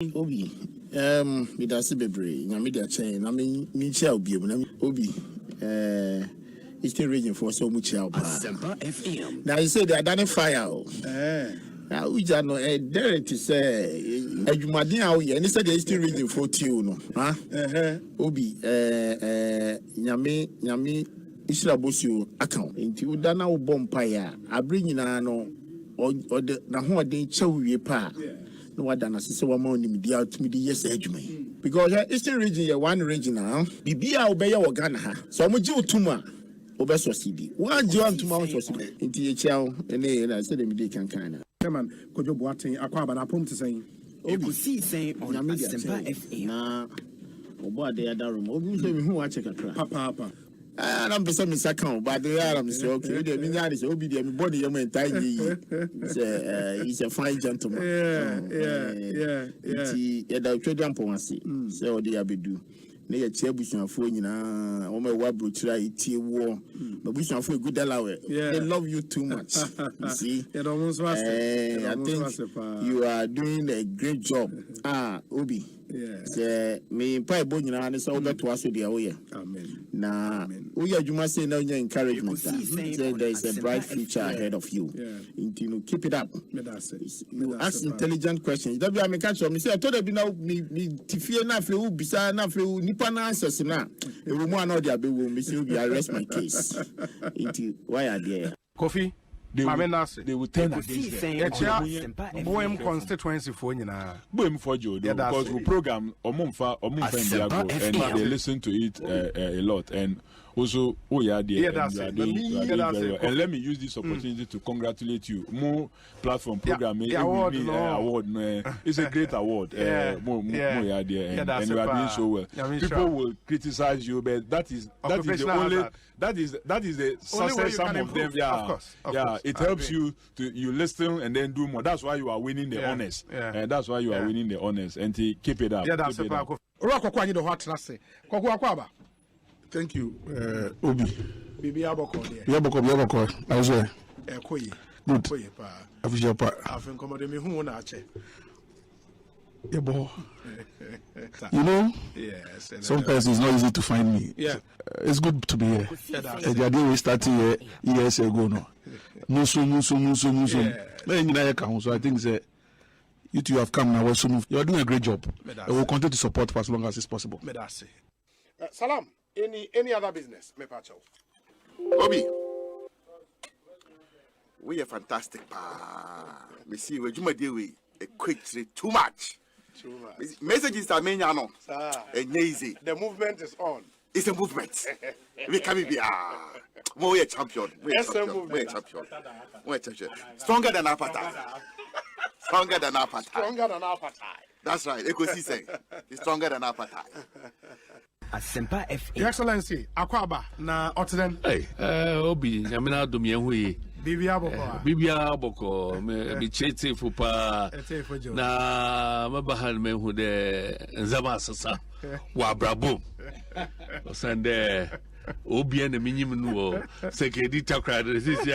Obi, me that's bebre. Na me dia chain. Na me chia obi na Obi. It's still raging for so much help. Asempa FM. Now you say they are done fire. Now we just know there to say adwumaden a we and say they still raging for you no. Obi nyame isra bosu account. Nti u da na wo bompa ya. Abri nyina no o de na ho den chewie pa. No wada na sese wa ma onim dia utumi di yes adwuma because Eastern region ya one region now bibia obeye wo Ghana ha so mo gi utuma obeso cd wa gi utuma so cd nti ye chiao ene na se dem di kankan na chairman kojo boaten akwa aba na pom te sen Ekosiisen On Asempa FM na obo ade ya darum obi so mi hu wa check akra papa I'm the same second, but they are okay. The Minyard is obedient, my body, your tiny. He's a fine gentleman. Yeah. The children poncy. So they have do. They are chairbush for you now. Oh, my wabru try tea war. But we shall feel good allow. They love you too much. You see, it almost was. I think you are doing a great job. Obi. Yeah. Me pay bonina and so that was the way. Amen. Now, we are you must say no encouragement. Say there is a bright future ahead of you. You keep it up. You ask intelligent questions. That be I catch you. Me say I told you now me tifie na fle bisa na fle nipa na answers na. E wo mo na dia be wo me say we arrest my case. Why are there? Coffee. They will turn against them. Boem constituency for nyina. Boem for Joe because we program Omumfa and they listen to it a lot and also and let me use this opportunity to congratulate you. More platform program award it's a great award. And we are doing so well. People will criticize you, but that is the only that is the success some of them. It helps you to listen and then do more. That's why you are winning the honors. And that's why you are winning the honors. And keep it up. Thank you, Obi. Bibi Aboko. Yaboko. As well. Good. Official part. I've been commanding me who na che. You know, yes. Sometimes it's not easy to find me. Yeah. It's good to be here. The idea we started here years ago. No. So I think that you two have come now. You are doing a great job. I will continue to support for as long as it's possible. Salam. Any other business? Me pacho. Obi, we are fantastic. We see we a quick too much. Messages are many, no. Easy. The movement is on. It's a movement. We can be more a champion. We're champion. Stronger than appetite. That's right. Ekosiisen is stronger than appetite. Asempa FM. Your Excellency, Akwaba na Otden. Hey, Obi, Yamina Dumiahui. Bibia Boko, me chete fupa. Na mabahan me who de Zamasasa, Wabrabo. Sande Obi and the minimum Sekedi Takra, this is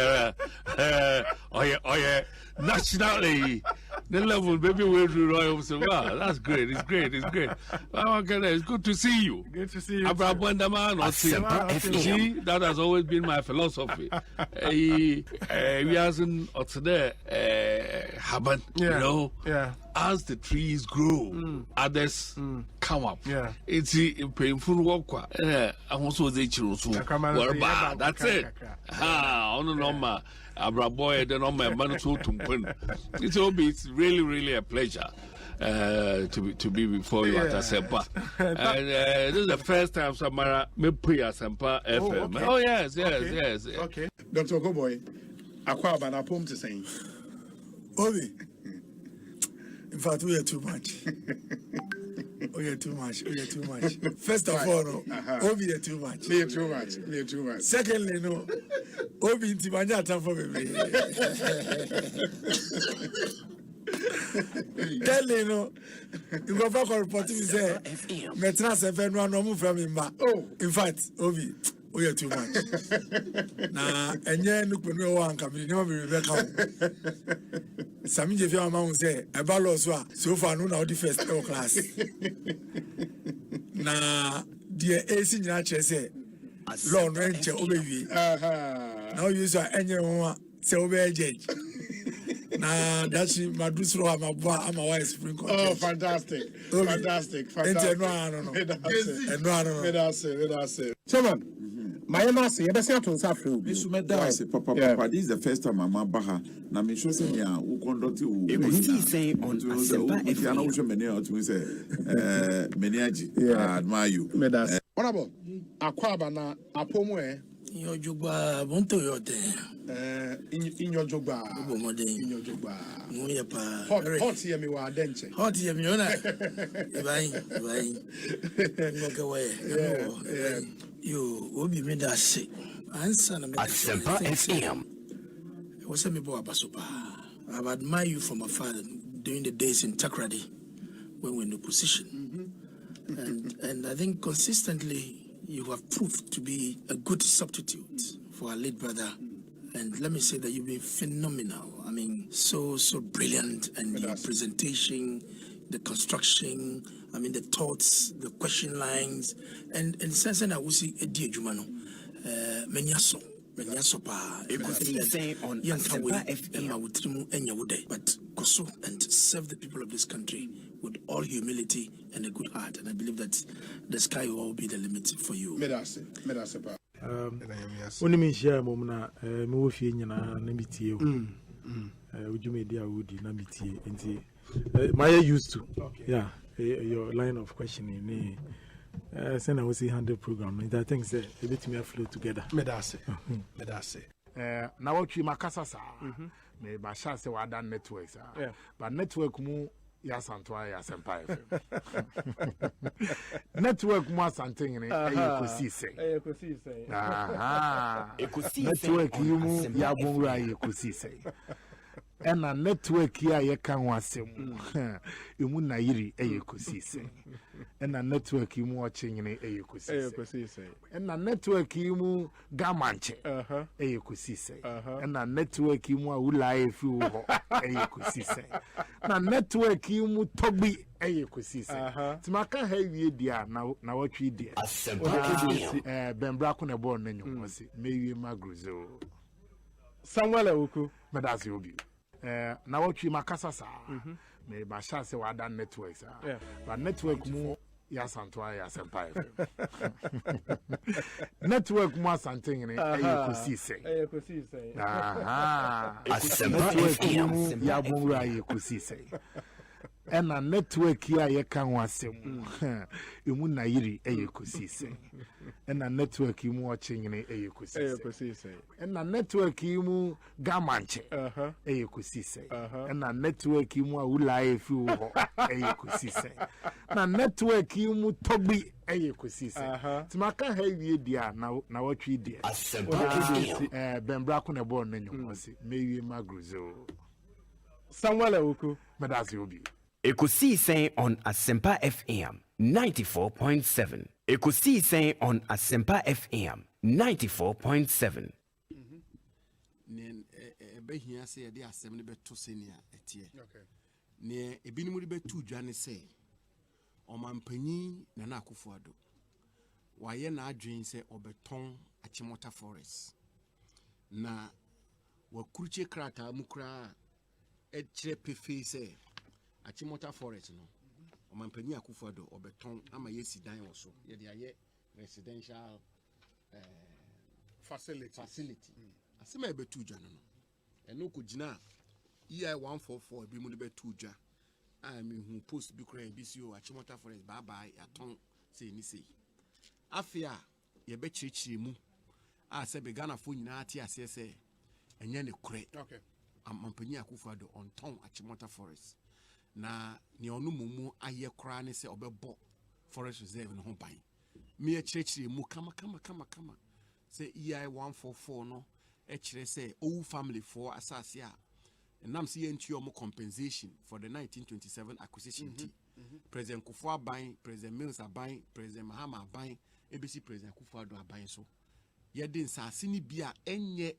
nationally. The level, maybe we'll do Royal. So, wow, that's great. It's great. It's good to see you. Good to see you. See, that has always been my philosophy. We hasn't today happen, you know. As the trees grow, others come up. It's painful work. I also say that's it. It's really a pleasure to be before you at Asempa. And this is the first time Samara me put Asempa FM. Okay. Oh yes. Okay. Dr. Goboy, Akwaba na pom to say. Obi. In fact, we are too much. We are too much. First of all, Obi are too much. Me too much. Secondly, no. Obi Timanya time for me. Thirdly, no. You go back and report to me say, Metras FM no move from him. In fact, Obi, we are too much. Na enye nukwe no one kamini no be Rebecca. Sami je fi amount say e ba lo so far no na the first class. Na the AC nyina che say law no enche obewie. Now you say enye ho say obeje. Na dachi madusro amabwa amawa spring contest. Oh, fantastic. Fantastic. Chairman, my master, you better to suffer. This Papa. This is the first time I'm baha. Na me show say ya who conduct you. Ekosiisen On Asempa FM. I know which many out to say many I admire you. Honorable, akwaba na apomwe. Your jugba bonto yote. In your jogba. In your jogba. Hot here me wa denche. Hot here me ona. Vai. You obi me da se. Answer na me. Asempa FM. What's me bo abasopa. I admire you from afar during the days in Takrady when we were in opposition. And I think consistently you have proved to be a good substitute for our late brother. And let me say that you've been phenomenal. I mean, so brilliant. And your presentation, the construction, I mean, the thoughts, the question lines. And since I will see a dear Jumano, Menyaso pa. Ekosiisen On Asempa FM. But Koso and serve the people of this country with all humility and a good heart. And I believe that the sky will all be the limit for you. Medase pa. When you share momna, Mofi na Namitie, would you make the Audi Namitie? And Maya used to, yeah, your line of questioning. Send I was a 100 program, and I think that a bit me flow together. Medase. Now what you makasa, may by chance what done networks, but network mu yes and try Asempa FM. Network more something in Ekosiisen. Network you yabunga Ekosiisen. And a network here you can was you mun na yiri Ekosiisen. And a network you watching in Ekosiisen. And a network you mu gamanche Ekosiisen. And a network you mu live you Ekosiisen. Na network you mu tobi Ekosiisen. Timaka heavy dia na what we did. Ben Braco na born name was maybe magruzo. Samuel Uku. Medasi obi. Now what you makasa may by chance what done networks. But network mu yes and try Asempa FM. Network more something in Ekosiisen. Asempa FM. Yabunga Ekosiisen. And a network here you can was you mun na yiri Ekosiisen. And a network you watching in Ekosiisen. And a network you mu gamanche Ekosiisen. And a network you mu live you Ekosiisen. Na network you mu tobi Ekosiisen. Timaka heavy dia na what we did. Ben Braco na born name was maybe magruzo. Samuel Uku. Medasi obi. Ekosiisen On Asempa FM 94.7. Ekosiisen On Asempa FM 94.7. Behia say the assembly beto senior etie. Ne ebinimu de betu dwane say omampanyi na Akufo-Addo. Waye na adwen say obeton Achimota forest. Na wakuruche krata mukra ekire pefe say Achimota forest no omampanyi Akufo-Addo obeton ama yesi dan wo so ye de aye residential facility asema e betu dwa no eno ko gina EI 144 bi mu ne betu dwa a me hu post bi kra bi si o Achimota forest bye aton sei ni sei afia ye be chirichiri mu a se be Ghana fo nyina ati ase se enye ne kure amampanyi Akufo-Addo on ton Achimota forest na ni onu mumu aye kra ne se obebo forest reserve no ho ban me chirichiri mu kama se EI 144 no chire se owu family for asase a nam se yentu omo compensation for the 1927 acquisition President Kufuor aban, President Mills aban, President Mahama aban, ABC President Akufo-Addo aban so ye den sase ni bia enye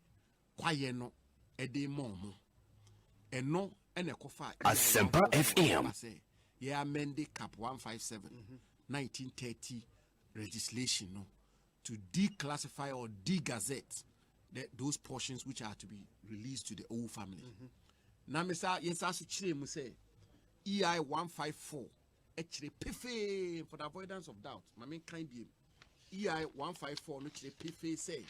kwaye no ede momo eno ene kofa Asempa FM ye amend cap 157 1930 legislation no to declassify or de-gazette those portions which are to be released to the old family. Now, Mr. Yes, I should say EI 154 actually PFA for the avoidance of doubt. My main kind be EI 154 actually PFA say,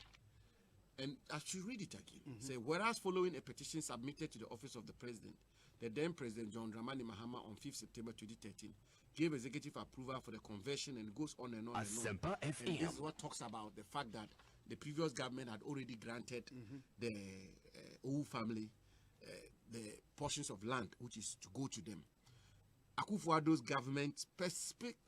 and I should read it again. Say, whereas following a petition submitted to the office of the president, the then President John Dramani Mahama on 5th September 2013 gave executive approval for the conversion and goes on and on and on. And this is what talks about the fact that the previous government had already granted the old family the portions of land which is to go to them. Akufo-Addo's government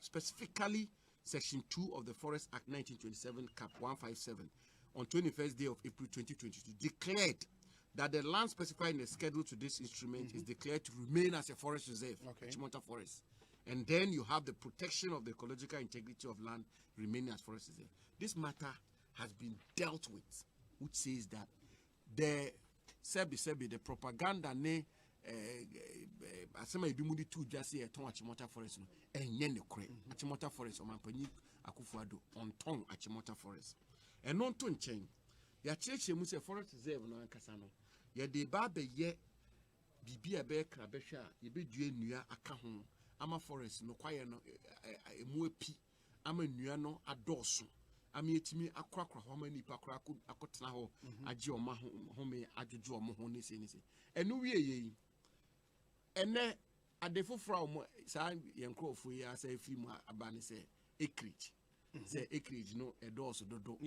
specifically Section 2 of the Forest Act 1927 Cap 157 on 21st day of April 2022 declared that the land specified in the schedule to this instrument is declared to remain as a forest reserve, Achimota Forest. And then you have the protection of the ecological integrity of land remaining as forest reserve. This matter has been dealt with, which says that the the propaganda ne asema ebimudi tu just say ton Achimota Forest no enye ne kure Achimota Forest omanpanyi Akufo-Addo on ton Achimota Forest. And non to nchen ya cheche mu se forest reserve no ankasa no ye de ba be ye bibia be kra be hwa ye be due nnua aka ho ama forest no kwaye no emu api ama nnua no adoso ama yetimi akrakra ho ama nipa akotena ho age o ma ho me adwojo o mo ho ne se enu wie ye ene adefofra o mo sa yenkrofo yi asa efi mu abane se acreage say acreage no dodo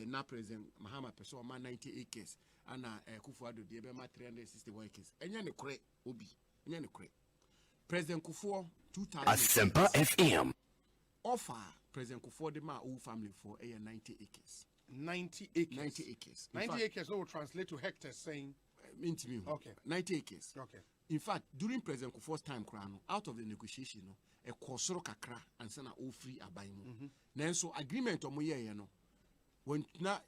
na President Mahama peso ma 90 acres ana Akufo-Addo de be ma 361 acres enya ne kure obi enya ne kure President Akufo 2000 Asempa FM offer President Akufo de ma old family for 90 acres 90 acres 90 acres 90 acres will translate to hectares saying okay 90 acres okay. In fact, during President Kufuor's time, out of the negotiation, a kosoro kakra and sana all free abayimu. Nanso agreement omo ye no when na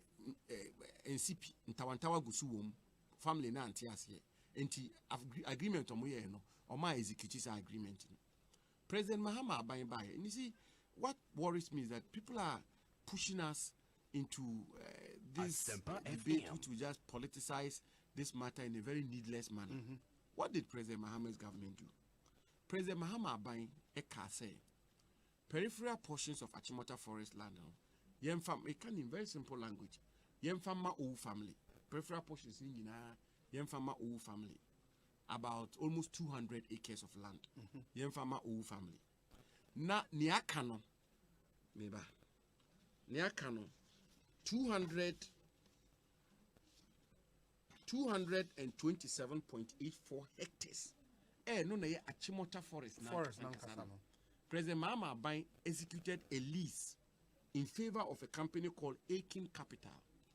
NCP ntawantawa gusu family na antias ye enti agreement omo ye no oma execute agreement. President Mahama abayin baye. And you see, what worries me is that people are pushing us into this debate which will just politicize this matter in a very needless manner. What did President Mahama's government do? President Mahama buying a car say peripheral portions of Achimota forest land. It can in very simple language. Yemfama old family. Peripheral portions in Yemfama old family. About almost 200 acres of land. Yemfama old family. Na Niakano. Meba. Niakano. 227.84 hectares. No na ye Achimota forest na. President Mahama Abayin executed a lease in favor of a company called Aiken Capital.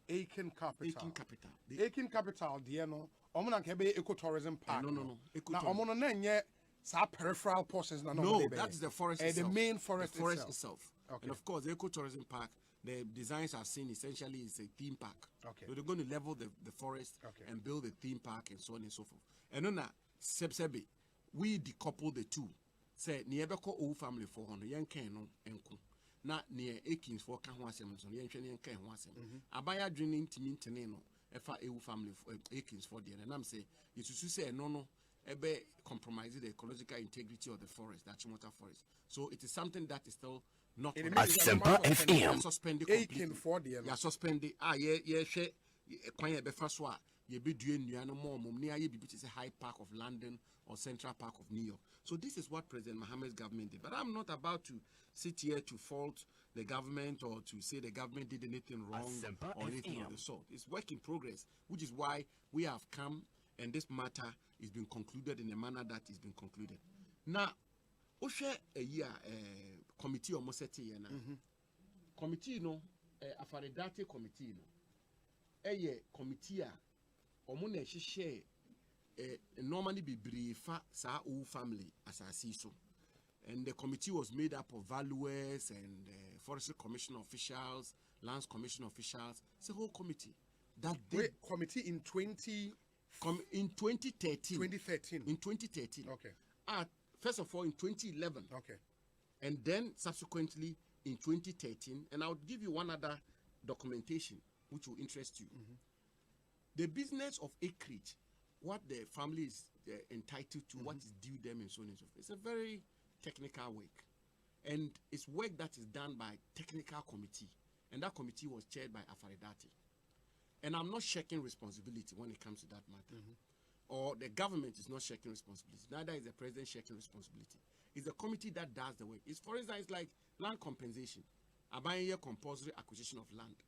Aiken Capital. Aiken Capital. The Aiken Capital, dear no. Omo kebe ecotourism park. No. Na omo no nye sa peripheral portions na no. That's the forest itself. The main forest itself. Okay. And of course, the ecotourism park. The designs are seen essentially is a theme park. Okay. So they're going to level the forest and build a theme park and so on and so forth. And then Sebsebe, we decouple the two. Say Niebeko old family 400 yen ken no enku. Na near Akins for Kahwasem so yen yen ken wasem. Abaya drinking timintene no efa ewu family for Akins for the and I'm say you should say no ebe compromise the ecological integrity of the forest, the Achimota forest. So it is something that is still not Asempa FM. Suspended Aiken for the ya suspended ye she kwanye be fa so a ye be due nnua no mom ne aye bibi say High Park of London or Central Park of New York. So this is what President Mahama's government did. But I'm not about to sit here to fault the government or to say the government did anything wrong or anything of the sort. It's work in progress, which is why we have come and this matter is being concluded in a manner that is being concluded. Now Oshe a year committee almost set here now. Committee no afaredate committee no. A committee omone share normally be briefa sa old family as I see so. And the committee was made up of valuers and forestry commission officials, lands commission officials. It's a whole committee. Committee in 2013. In 2013. Okay. First of all, in 2011. Okay. And then subsequently in 2013. And I'll give you one other documentation which will interest you. The business of acreage, what the family is entitled to, what is due them, and so on and so forth. It's a very technical work. And it's work that is done by technical committee. And that committee was chaired by Afaridati. And I'm not shirking responsibility when it comes to that matter. Or the government is not shirking responsibility. Neither is the president shirking responsibility. It's the committee that does the work. It's, for instance, it's like land compensation. I buy a compulsory acquisition of land.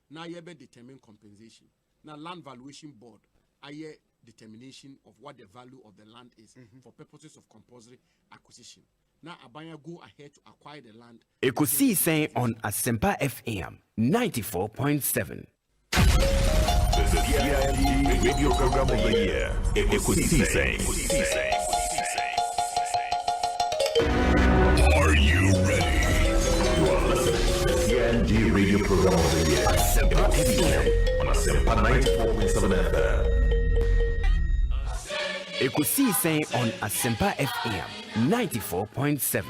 Now you determine compensation. Now land valuation board, I determination of what the value of the land is for purposes of compulsory acquisition. Now Abaya go ahead to acquire the land. Ekosiisen On Asempa FM 94.7. The CIMG Radio Program of the Year. Ekosiisen. Are you ready? You are listening to the CIMG Radio Program of the Year. Asempa FM on Asempa 94.7 FM. Ekosiisen On Asempa FM 94.7.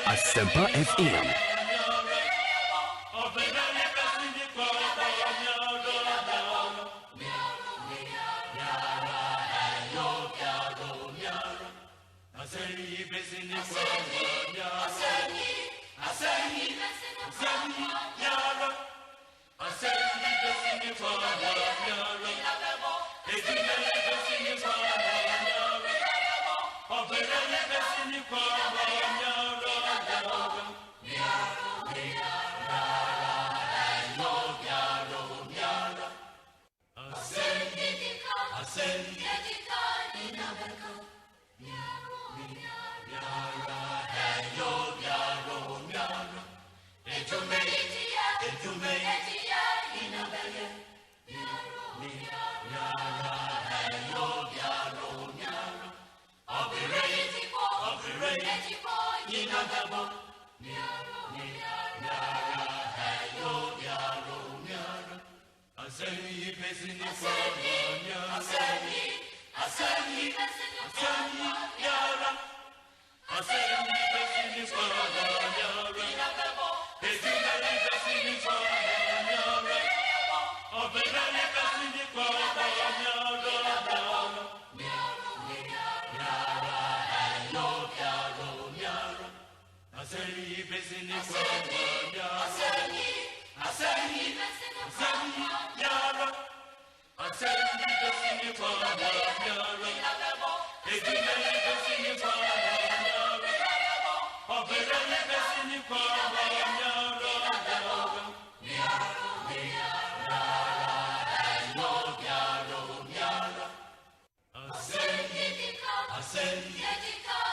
Asempa FM.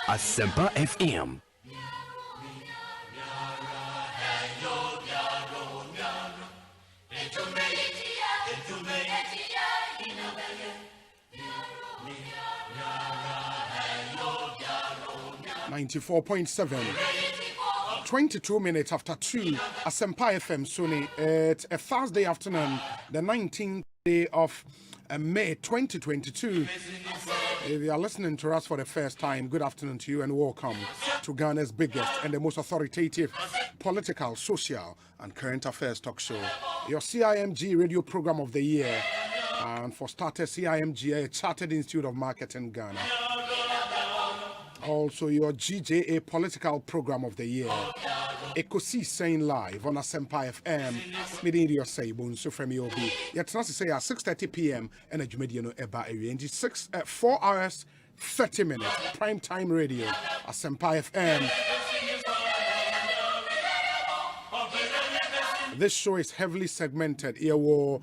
Asempa FM. .7 22 minutes after 2 Asempa FM Sony. It's a Thursday afternoon, the 19th day of May 2022. If you are listening to us for the first time, good afternoon to you and welcome to Ghana's biggest and the most authoritative political, social and current affairs talk show, your CIMG radio program of the year, and for starters, CIMG, a Chartered Institute of Marketing Ghana. Also your GJA political program of the year, Ekosiisen live on Asempa FM. Meeting your say Bonsu from Yobi. Yet not to say at 6:30 p.m. and a Jumediano Eba area. And 4 hours 30 minutes prime time radio. Asempa FM. This show is heavily segmented. Here were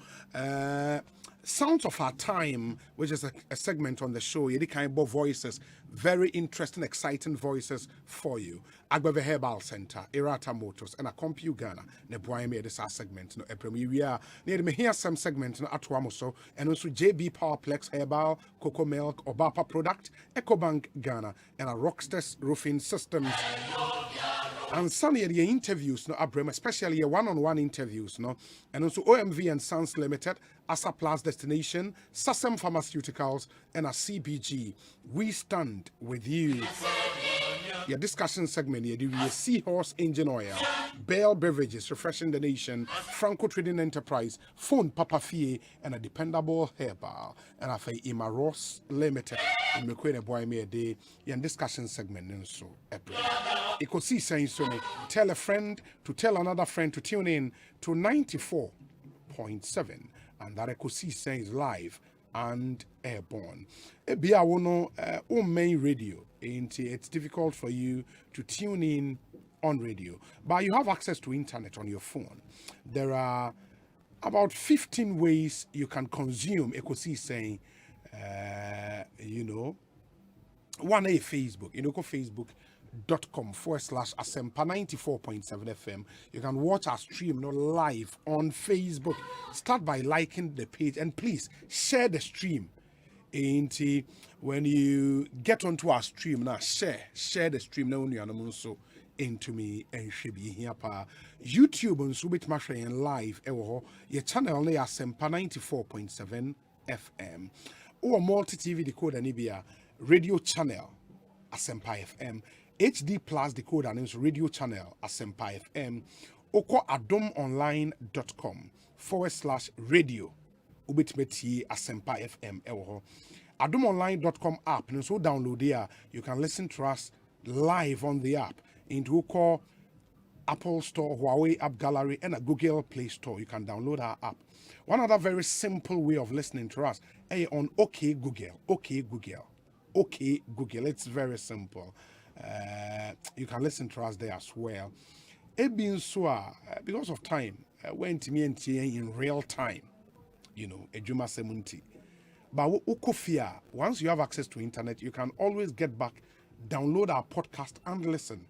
Sounds of Our Time, which is a segment on the show. You kind of voices, very interesting, exciting voices for you. Agbeve Herbal Center, Irata Motors, and a Compu Ghana. Ne boy made this segment. No, we are near me here some segment no Atuamoso, and also JB Powerplex Herbal, Cocoa Milk, Obapa Product, EcoBank Ghana, and a Rockstars Roofing Systems. And some of the interviews, no, Abraham, especially one-on-one interviews, no, and also OMV and Sons Limited, Asa Plus Destination, Sasem Pharmaceuticals, and a CBG. We stand with you. Your discussion segment here, the Seahorse Engine Oil, Bell Beverages, Refreshing the Nation, Franco Trading Enterprise, Phone Papa Fie, and a Dependable Herbal, and I say Ima Ross Limited. In the boy me a day, your discussion segment, and so Ekosiisen So tell a friend to tell another friend to tune in to 94.7, and that Ekosiisen is live and airborne. Ebia wono main radio. It's difficult for you to tune in on radio, but you have access to internet on your phone. There are about 15 ways you can consume Ekosiisen. One a Facebook. Go facebook.com/Asempa 94.7 FM. You can watch our stream live on Facebook. Start by liking the page and please share the stream. When you get onto our stream now, share the stream now so into me and Shibi here pa YouTube on Subit Masha live your channel only Asempa 94.7 FM or multi TV decoder Nibia radio channel Asempa FM HD plus decoder and radio channel Asempa FM oko adomonline.com/radio ubitmeti Asempa FM adomonline.com app and so download there you can listen to us live on the app into oko Apple Store, Huawei App Gallery, and a Google Play Store. You can download our app. One other very simple way of listening to us on OK Google. It's very simple. You can listen to us there as well. Because of time, went to me in real time. Ejuma Semunti. But once you have access to internet, you can always get back, download our podcast and listen.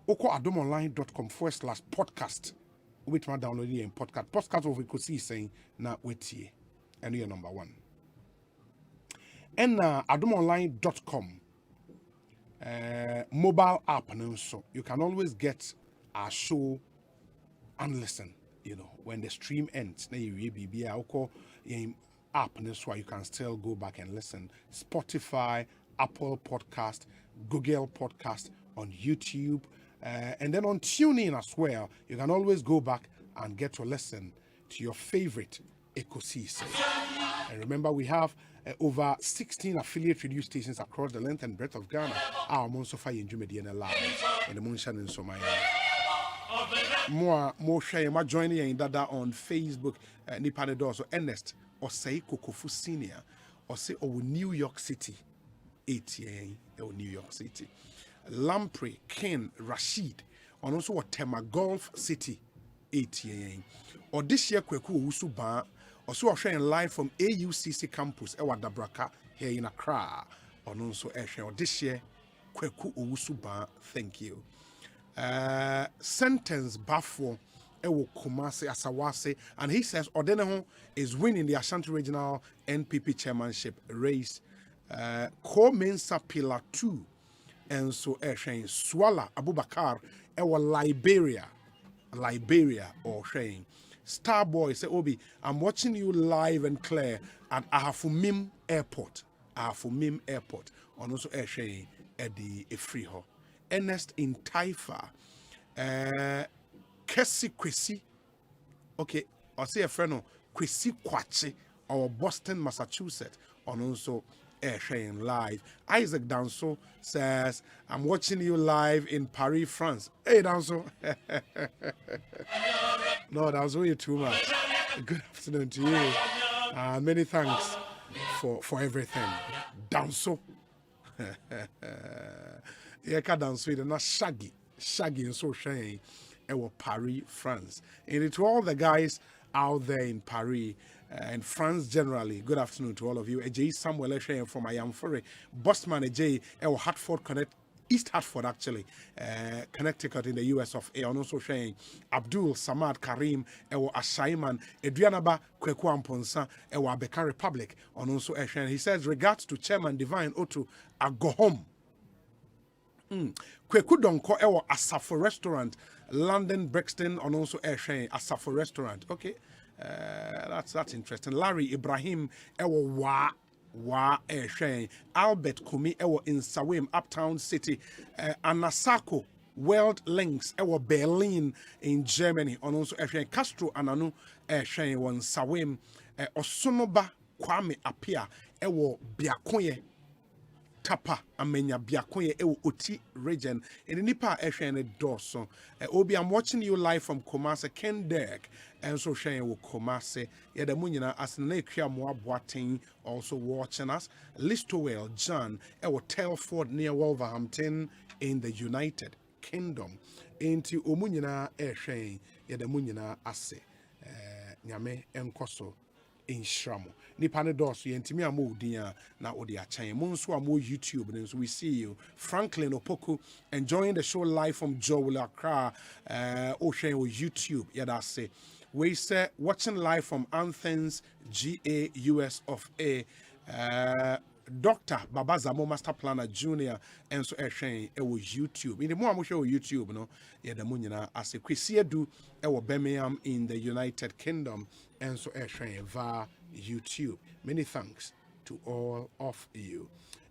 Oko adomonline.com/podcast. Which one downloading in podcast? Podcast of Ekosiisen na wetie. And you're number one. And adomonline.com mobile app and so you can always get our show and listen. When the stream ends, na you be oko app and so you can still go back and listen. Spotify, Apple Podcast, Google Podcast, on YouTube. And then on TuneIn as well, you can always go back and get to listen to your favorite Ekosiisen. And remember, we have over 16 affiliate radio stations across the length and breadth of Ghana. Our Monsofa in Jumediana Live and the Munshan in Somaya. More share, my joining in Dada on Facebook, Nipanedo, so Ernest, Osei Kokofu Senior, Osei or New York City, 8 or New York City. Lamprey, Ken, Rashid, and also Tema Gulf City, 8 or this year Kweku Usuba, also sharing live from AUCC campus, Ewa Dabraka, here in Accra, and also or this year Kweku Usuba, thank you. Sentence Bafo, Ewo Kumase Asawase, and he says Odeneho is winning the Ashanti Regional NPP chairmanship race. Co-Mensa Pillar 2. And so Shane Swala Abubakar Liberia or Shane Starboy say Obi, I'm watching you live and clear at Ahafumim Airport. On also Shane at the Efriho. Ernest in Taifa. Kesi Kwesi. Okay, I'll say a friend Kwesi Kwachi or Boston, Massachusetts. On also sharing live. Isaac Danso says, I'm watching you live in Paris, France. Hey, Danso. No, that was way too much. Good afternoon to you. Many thanks for everything. Danso. Yeka Danso, not Shaggy. Shaggy and so sharing. Paris, France. And to all the guys out there in Paris and France generally, good afternoon to all of you. Ajay Samuel sharing from Ayamfore, Bosman Ajay, Hartford, East Hartford actually, Connecticut in the US of A, and also sharing Abdul Samad Karim, Ashaiman, Adrianaba Kwekwa Mponsa, Bekan Republic, and also sharing. He says, regards to Chairman Divine Otu, I go home. Kweku Donko Asafo Restaurant, London Brixton, and also sharing Asafo Restaurant. Okay, that's interesting. Larry Ibrahim wa sharing Albert Kumi in Sawim, Uptown City, Anasako World Links Berlin in Germany, and also sharing Castro Ananu sharing one Sawim Osonoba Kwame Apia Biakoye Tapa amenya biakoye oti region in nipa ehwe doso obi. I'm watching you live from Kumasi, Ken Derek, and so sharing with Kumasi. Yeah, the munyina as na ekwa mo aboaten also watching us. Listowell John Telford near Wolverhampton in the United Kingdom. Into omunyina ehwe yeah, the munyina ase nyame enkoso in Shramo. Nipane dosu yentimi amu udinya na odi achanye. Monsu amu YouTube, and so we see you. Franklin Opoku enjoying the show live from Joel Accra. Ocean YouTube. Yeah, that's it. We say watching live from Athens, GA, US of A. Dr. Babazamo Master Planner Jr. and so Eshen YouTube. In the more show YouTube, no, yeah, the Munina as a Quisiedu Birmingham in the United Kingdom and so Eshen via YouTube. Many thanks to all of you.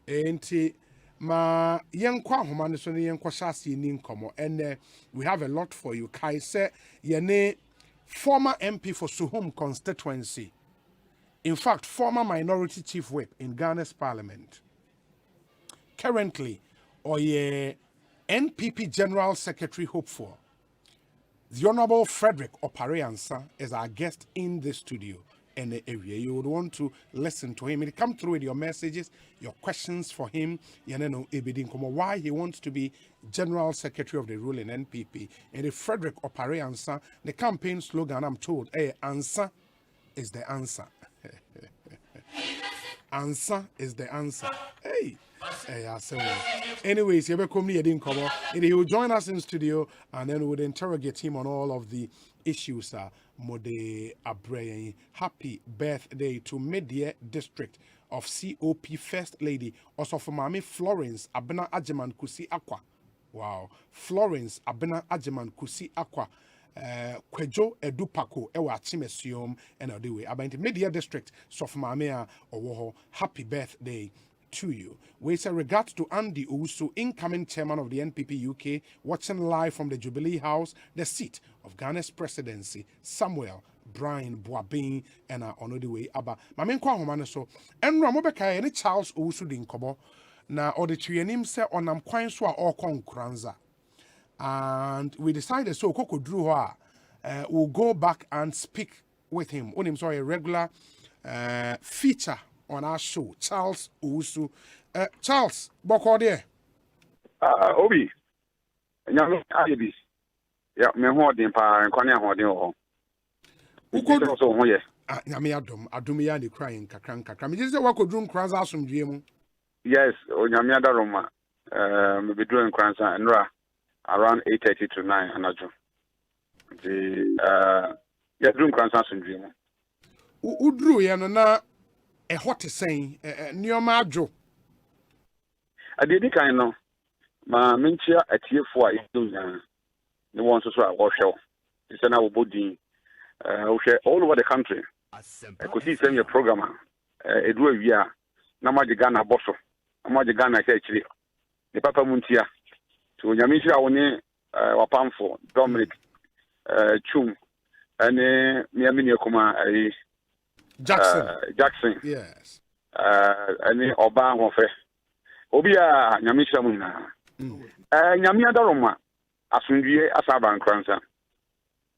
And ma yankwa homane so yankwa shasi ni nkomo and we have a lot for you. Kai say yene former MP for Suhum constituency. In fact, former minority chief whip in Ghana's parliament. Currently, Oye NPP General Secretary hopeful. The Honorable Frederick Opareansa is our guest in the studio in the area. You would want to listen to him. He'll come through with your messages, your questions for him. You know, why he wants to be General Secretary of the ruling NPP. And the Frederick Opareansa, the campaign slogan, I'm told, answer is the answer. Answer is the answer. Hey, anyways, he will join us in studio and then we would interrogate him on all of the issues. Mode Abrey, happy birthday to Media District of COP First Lady, also for Mami Florence Abena Ajeman Kusi Aqua. Wow, Florence Abena Ajeman Kusi Aqua. Kwejo Edupako Ewa Chimesium and Odewe about Media District Sofmamea Owoho. Happy birthday to you. We say regards to Andy Usu, incoming chairman of the NPP UK, watching live from the Jubilee House, the seat of Ghana's presidency, Samuel Brian Boabin and Onodewe Aba. Mamenkwa Homane so and Ramobeka any Charles Usu Dinkobo na Odetri se onam kwan so a okon kranza. And we decided so Koko Drew we'll go back and speak with him. On him, sorry, a regular feature on our show, Charles Usu. Charles, Boko there. Obi. Yeah, me holding pa and Konya holding ho. Uko so ho ye. Nyame adom ya de crying kakran. Me just wako drum kranza asomdwe mu. Yes, o nyame adaroma. Me be drum kranza nra around 8:30 to 9 anajo. The drum kranza asomdwe mu. Udru ye no na e hot saying nioma adwo. Adedi kan no ma menchia atiefo a idunya ne won so a wo hwew. It's na wo bodi all over the country. Ekosiisen your program edu awia na maji Ghana boso. Maji Ghana chechiri. Ne papa muntia. To nyamishi a woni wapamfo Dominic Chum ane miamini kuma Jackson. Yes. any Oba Hofe. Obia Nyamisha Muna. Nyamia Daroma, Asundia Asaban Cransa.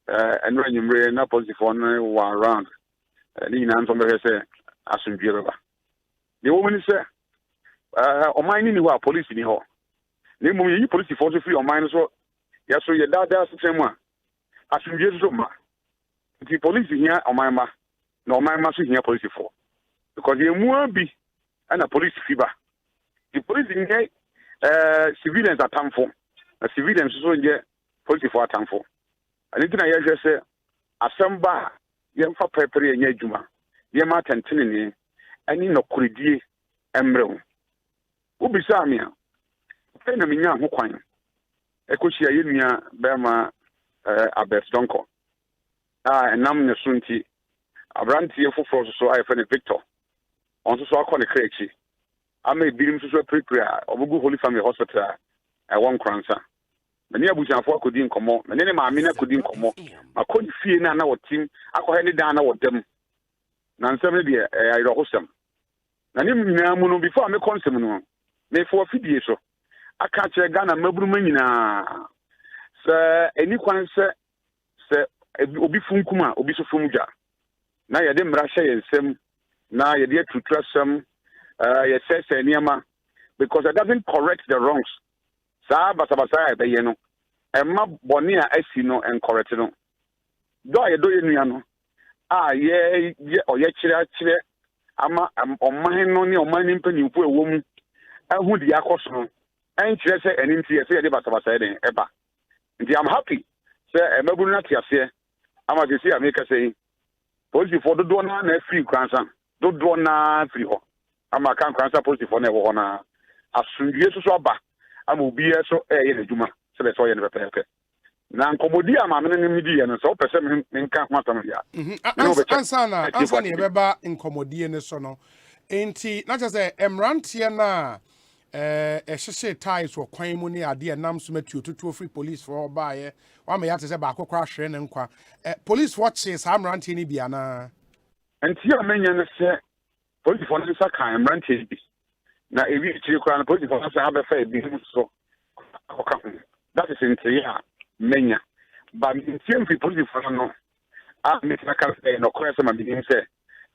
And when you bring up positive one around, Nina from the say Asundia. The woman say, O mining who are police in the hall. The moment you police force free or minus, yes, so your dad does the same one. Asundia Zuma. The police here on my ma, no my master here police for. Because you won't be and a police fever. The police in here, civilians are time for. Civilians so in here, police for time for. And anything I just say, Asempa, Yemfa Pepper and Yajuma, Yama Tantini, and in no Kuridi, Embryo. Ubi Samia, Penamina Hukwan, Ekosia Yunia, Bema, Abet Donko. And Nam Sunti, a brand here for so I find Victor. On so I call the Crazy. I may be him to prepare or go Holy Family Hospital at one crancer. Many of which I could in common, many of my mina could in common. I couldn't fear none of our team, I could hand it down our them. None 70 I host them. Namun before I'm a consumer, may for a few years so. I catch a gun and Mabrumanina. Sir, any one sir, Obi Funkuma, Obi Sufumuja. Now you didn't rush and some, now you're there to trust some, you say, Niama, because it doesn't correct the wrongs. Sabasabasa, you know, and my bonia esino and correctino. Do I do you or yet, ama on mine only on mine in penny for a woman, and who the acoso, and she said, and in TSA, the Basabasa, ever. I'm happy, sir, and Mabunati, I'm going to see a maker say, positive for the donor and free grandson, don't do na free. I'm a can't grandson positive for never on a soon years or back. I will be so a Juma, so that's why I never pay. Now, Comodia, my media, and so person in Camp Matamia. Answer, Beba in Comodia and Sono. Ain't he not just a Emrantiana, a share ties or Quaimoni, a dear Namsumet you to free police for all buyer. One may have to say back crash and qua. Police watches I'm ranting Biana. And here, many say, police for Saka, I'm ranting. Now, if you crown a police for us, I have a fair business. So, that is in Tia, Mania. But in some people, for no, I make a cafe no question and begin say,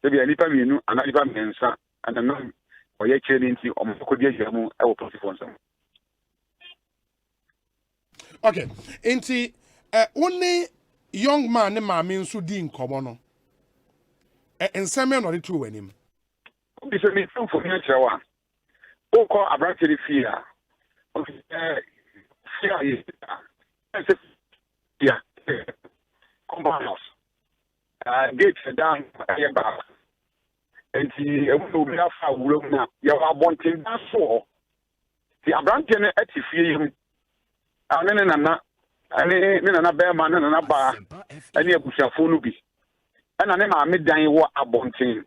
there be a little menu, and I live mensa, and a non or yet changing or Mokodia, I will put it for some. Okay, ain't only young man, my means to deem common. And some men are true in him. It's a meeting for me, Chawa. Oh, call a branch of fear. Fear is, yeah, compound house. Gates down back. And he will be a room now. You are wanting that so. The branch at the fear. And then a bear man and a bar, and you push a phone be. And I never made dying what a bonting.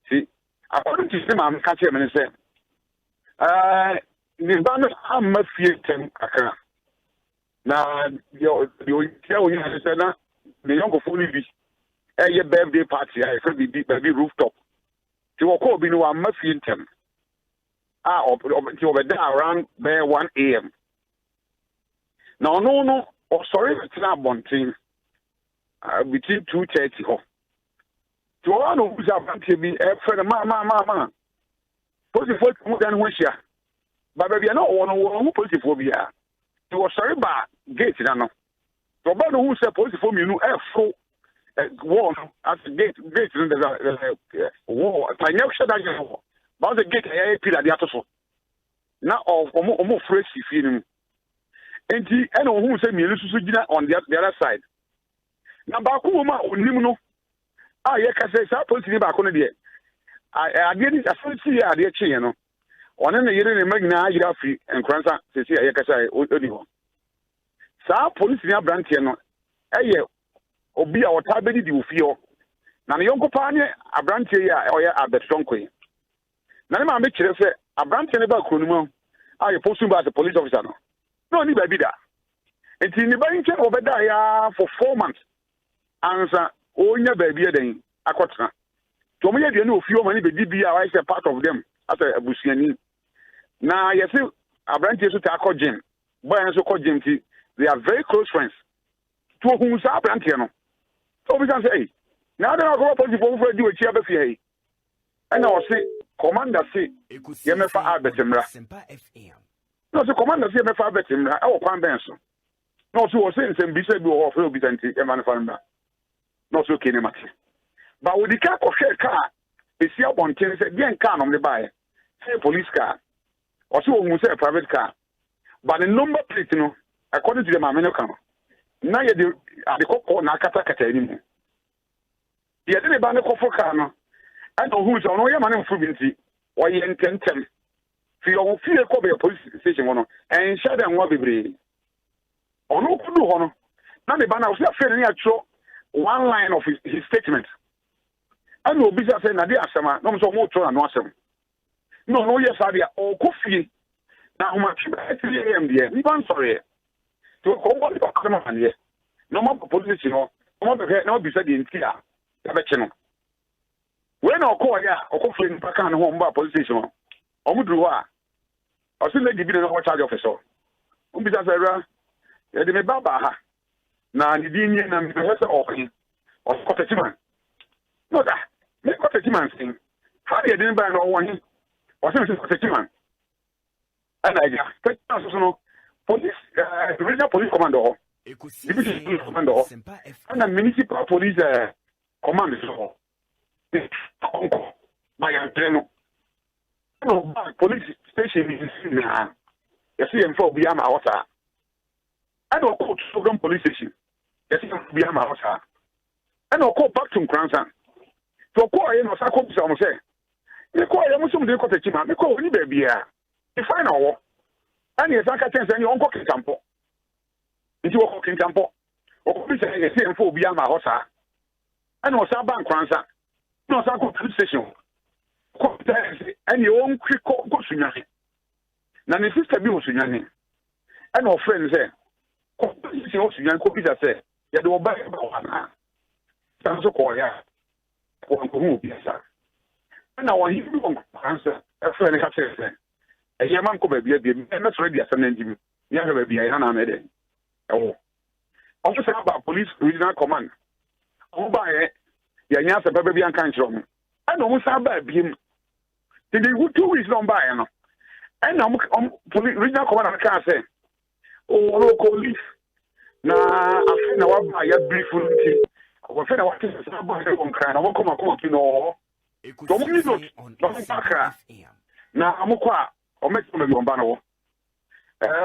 See, according to him, I'm catching him and say, the banner, I'm a fear them. Now, you tell you, I said, the young fully be a birthday party, I could be baby rooftop. To walk over, you know, I'm a fear them. Over there around there 1 a.m. No, oh, sorry, it's not one thing. Between 2:30. To all who's about to be a friend of Mama. Positive more than wish ya. But baby, I know one who positive phobia. To was sorry, but gate, I know. So, about who said positive for me, you know, full wall at the gate, in the wall. I never said that you know. But the gate, I appeal at the other. Now, almost fresh feeling. And I know who said me on the other side. Now, Bakuma or Nimuno. You can say, I put it back on the I did it as soon as I did, you know. One in the year in Magna, you have free and Cransa, says, I can say, Odivo. Sa police in a branch, you know. Obi our tabby do feel. Now, the young company, a branch here, or at the strong queen. Now, I make you say, a branch in about Kunumo. I post him by the police officer. No, need baby that. It's in the bank over there for 4 months. Answer, oh, your baby, then, a quarter. to me dey no fio mani be DBA I say part of them as a busiani na you see abrantie so ta ko gym boy so ko gym ti they are very close friends to who sa abrantie no so we can say now they are go police for di we chia be fie and I say commander say ye me fa abetemra no so commander say me fa abetemra e wo kwan ben so no so we say nsem bi say bi wo for obi tanti e man fa nda no so kene mate but we the car ko share car e si abonten say bien car no me buy say police car or so we say private car but the number plate no according to the mameno car na ye the kokko na kata ni mu ye de ba ne kofo car no and who so no ye man mfu binti o ye ntentem fi o fi e ko be police station no en sha dem wa bebre ono kudu ho no na me ba na o se fe ni atro one line of his statement and obi say na dey asema no so mo tro na no asem no yes abia o ko fie na o ma chi ba 3 am there ni ban sorry to ko mo ko kama anie no mo police no mo be na obi say the ntia ya be che no when o ko ya o ko fie ni pa kan ho mba police station o mu duru a o se na di bi no charge officer o bi say ra ya de me baba ha na ni di nye na me hese okin o ko techiman no da me ko techiman sin fa de den ba no won o se ko techiman ana ja techiman so no police regional police commando Ekosiisen police commando ana municipal police command so my antreno no police station is na ya see em for biya ma wata I don't go to Program Police Station. Yes, be a mouse. I don't go back to Cranson. So, call you know, Sako Sam say. You call you Muslim, they call the Chima, they call you baby. You find out. And yes, I can tell you, uncle Campo. If you walk in Campo, or police say, same for Biama Hosa. I know Saban Cranson. No, Sako Police Station. And your own quick go to Yanni. Now, the sister be was Yanni. And our friends say, si o su yan ko bi say ya do ba ba wana tan so ko ya ko ko mu bi sa na wa hi bi ko answer e fere ne ka say e ye man ko ba bi me so bi asem na ndim ya ga ba bi ya na me de e officer about police regional command o ba ya nya se ba bi an kan chiro mo ana o sa ba bi m the 2 weeks don ba ya no and police regional command can say oh no police na afina wa ba ya brief nti wa fena wa tese sa ba he kon kran na wo koma ko no to mo ni no bakra na amukwa o meto me bomba no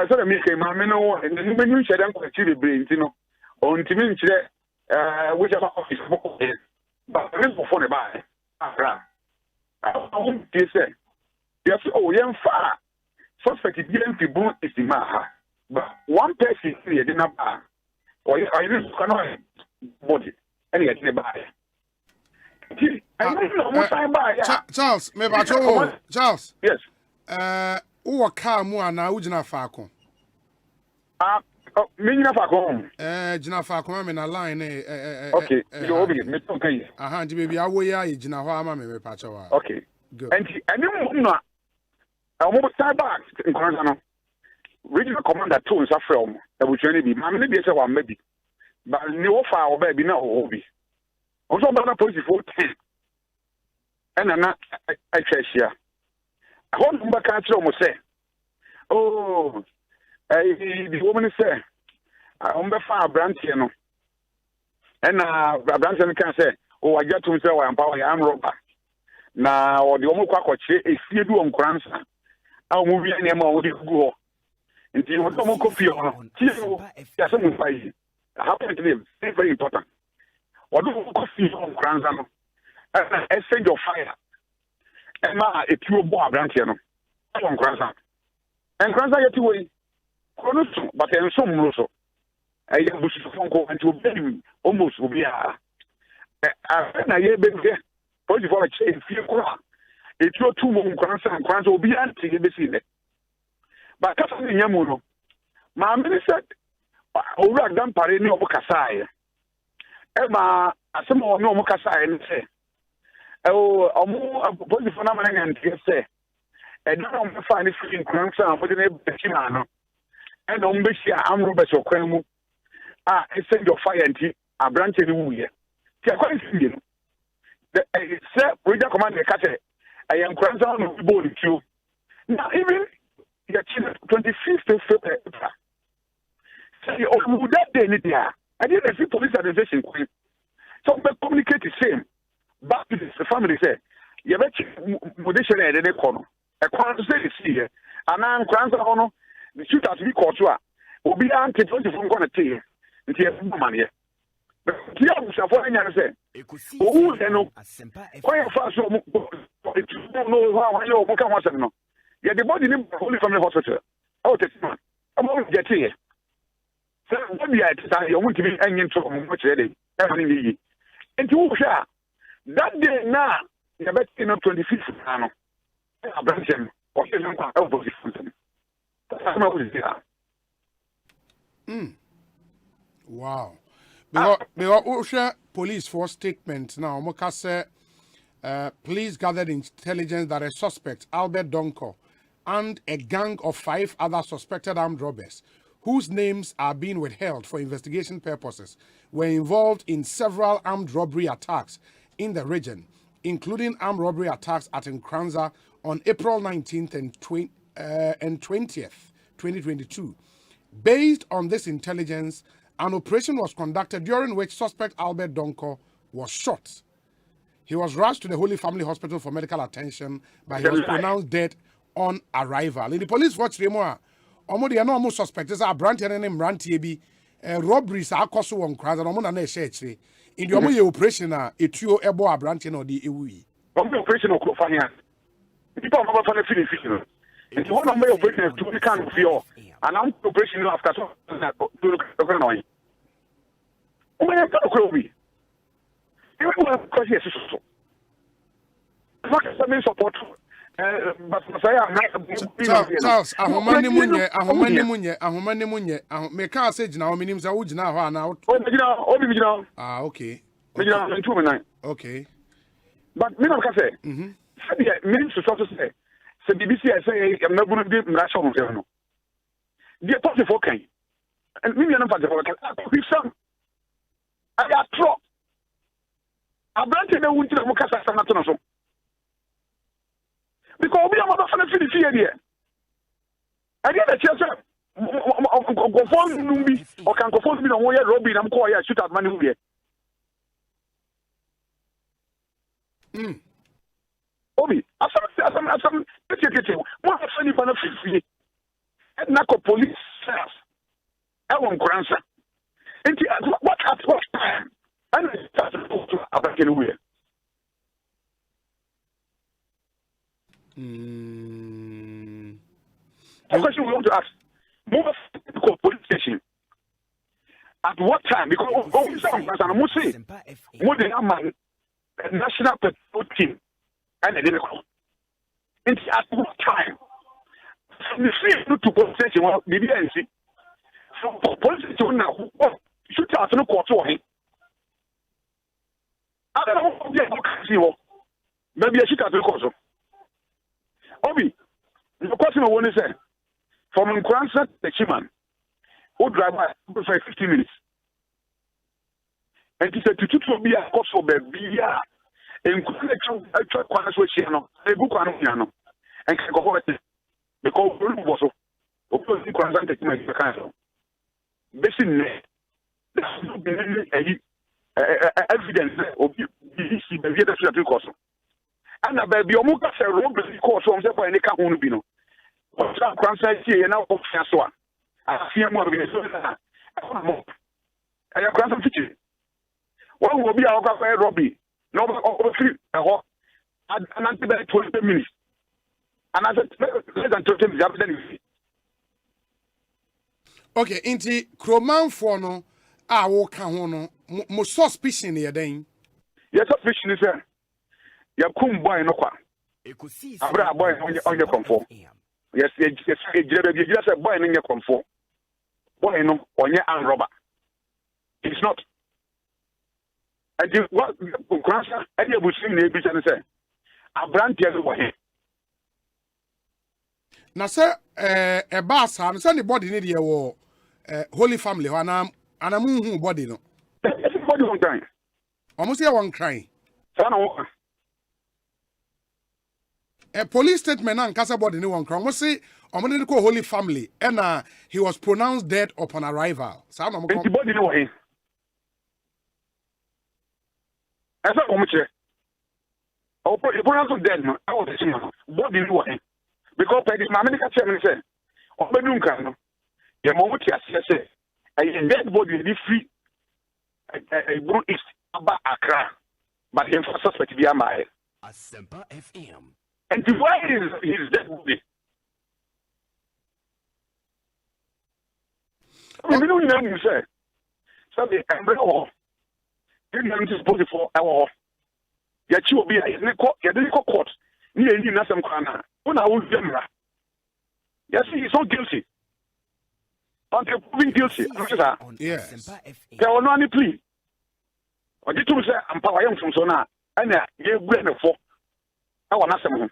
so da mi ke ma me no ni me ni shede nko chi bebre nti no o nti mi nchire we just office ko ba me ko fo ne ba akra o nti se yes o yen fa suspect bi nti bu istima ha. But one person here did not buy, or I cannot body, and he didn't buy. Charles, maybe Charles. Yes. Who car more now? Ujina Falcon. Mina Falcon. Jina Falcon, I'm in a line. Okay, you will be okay. Baby, I will ya, Jina Hama, maybe Pachawa. Okay, good. And I almost side back in Coronado. Regional commander told us from that we train be mammy be a maybe, but no fire baby no hobby. Also, about police for 10 and I'm not a here. I want to back at almost say, oh, the woman say, I'm the fire branch, you know, and Branson can say, oh, I got to say, I'm power, I'm robber. Now, or the woman quack, if you do on Cranson, I'll move you any more with go. Nti you want to coffee on. Yes, I'm fine. Happen to be very, very important. Or do coffee on Cranzano. Exchange of fire. And now a pure boy branch, you know. On Cranzan. And Cranzan get away. Chronoso, but in some roso. I am bush phone call and to obey almost will be a. I hear baby there. For a chain, fear. It's your 2 more Cranzan will be anti in it. But that's the Yamuno. My minister, over done Parini of Casai. Emma, some more no Casai and say, police for now and say, and now I'm finding free crime, so I'm putting a chimano. And on Bessia, I'm Robert Okwemu. I send your fire and tea, a branch in the wood. Sir, we don't command the cat. I am grandson of the body too. Now, even the 25th of February, say, oh, that day, I didn't see police administration. So, we communicate the same. Back to the family, say, you bet what they should have in the corner. A corner to say, see, and I'm grandson, the shooter to be caught. Will be until 24 going to tell you. It's here for money. But here, I'm saying, who they know? Quite fast, don't know how you can watch them. Yeah, the body only from the hospital. Oh, that's not. I'm always getting here. So, maybe I want to be hanging to much ready. Everything. And you share that day now, you're better in 25th. I branch him or everybody. That's how I Wow. Because police force statement now, Mokase, police gathered intelligence that a suspect, Albert Donko, and a gang of 5 other suspected armed robbers, whose names are being withheld for investigation purposes, were involved in several armed robbery attacks in the region, including armed robbery attacks at Nkranza on April 19th and 20th, 2022. Based on this intelligence, an operation was conducted during which suspect Albert Donko was shot. He was rushed to the Holy Family Hospital for medical attention, but he was pronounced dead on arrival. In the police watch Remoa, Omodi are no suspects are branching and Rantie robberies are cost on crowds and Omona Neshe. In the Omoye operation, a trio ebo branching or the Ewi. Operation of Kofania. People are not going to finish. It's one of my operations to become of your. And I'm operation after so. When I'm going to be. You will have questions. What is the support? But Charles, Ahomani Munye, make our say now, means I would now now. Ah, okay. Okay. But me not say. Means to sort of say. So BBC I say I'm not going to be national. The party for Kenya. And me and party for some. I got trouble. I branch in the winter of Mukasa Sanatono. Because we are not going to finish here. I get a chance go phone Numbi or can go phone me on where Robin and Koya shoot at money here. Obi, asam what a funny benefit. And Nako police says, I won't grandson. And what at what time? And I started to go to Abakinway. The question we want to ask, move to police station. At what time? Because we say, more than a man, national patrol team, and they didn't call. And at what time? From the field to police station, well, maybe I see. From police station now, shoot out no court to him. I don't know what you maybe I should have the court. Obi, the question I want to say, from Nkranza to Chiman, who drive by for 15 minutes. And he said, to be a cost for baby, and actual quantity, a book on piano, and can go ahead. Because we was also Nkranza to my kind. Basically, there's no evidence of the cost. And a baby, Omuka said, Robert, course, on the point, they can't be no. What's that Kranza here now of François? I fear more of it. I have Kranza feature. What will be our Robbie? No, over 3 and until 20 minutes. And I said, less than 20 minutes. Okay, inti Kroman for no, I walk on no, suspicion here then. Yes, suspicion is there. You come boy no kwa. Abra boy on your comfort. Yes, just a boy in your comfort. Boy no on your arm robber. It's not. And you what Kransa, and you will see in the and say, I brand the other way. Now, sir, a bass, I'm sending body in the Holy Family, and I'm body no. Everybody one time. Almost here one crying. A police statement and Casa body no one crying. Almost say, I'm going to call Holy Family, and he was pronounced dead upon arrival. So I'm going to body no way. I said, how much? Oh, you pronounce dead, no? I was saying, body no way. Because by this, my medical chairman said, oh, but you can't. The moment you say, I dead body is free. I brought it about Accra, but him for suspect to be a mile. Asempa FM. And why is his dead body? I mean, we know you say. Something I'm very old. You know, I'm just body for our. Yet you will be a court. Near you, Nasam Kana. When I was younger. Yes, he's not guilty. Until proving guilty. Yes. There was no any plea. I did to say, I'm power young from Sona, and you bring a four. I want to ask him.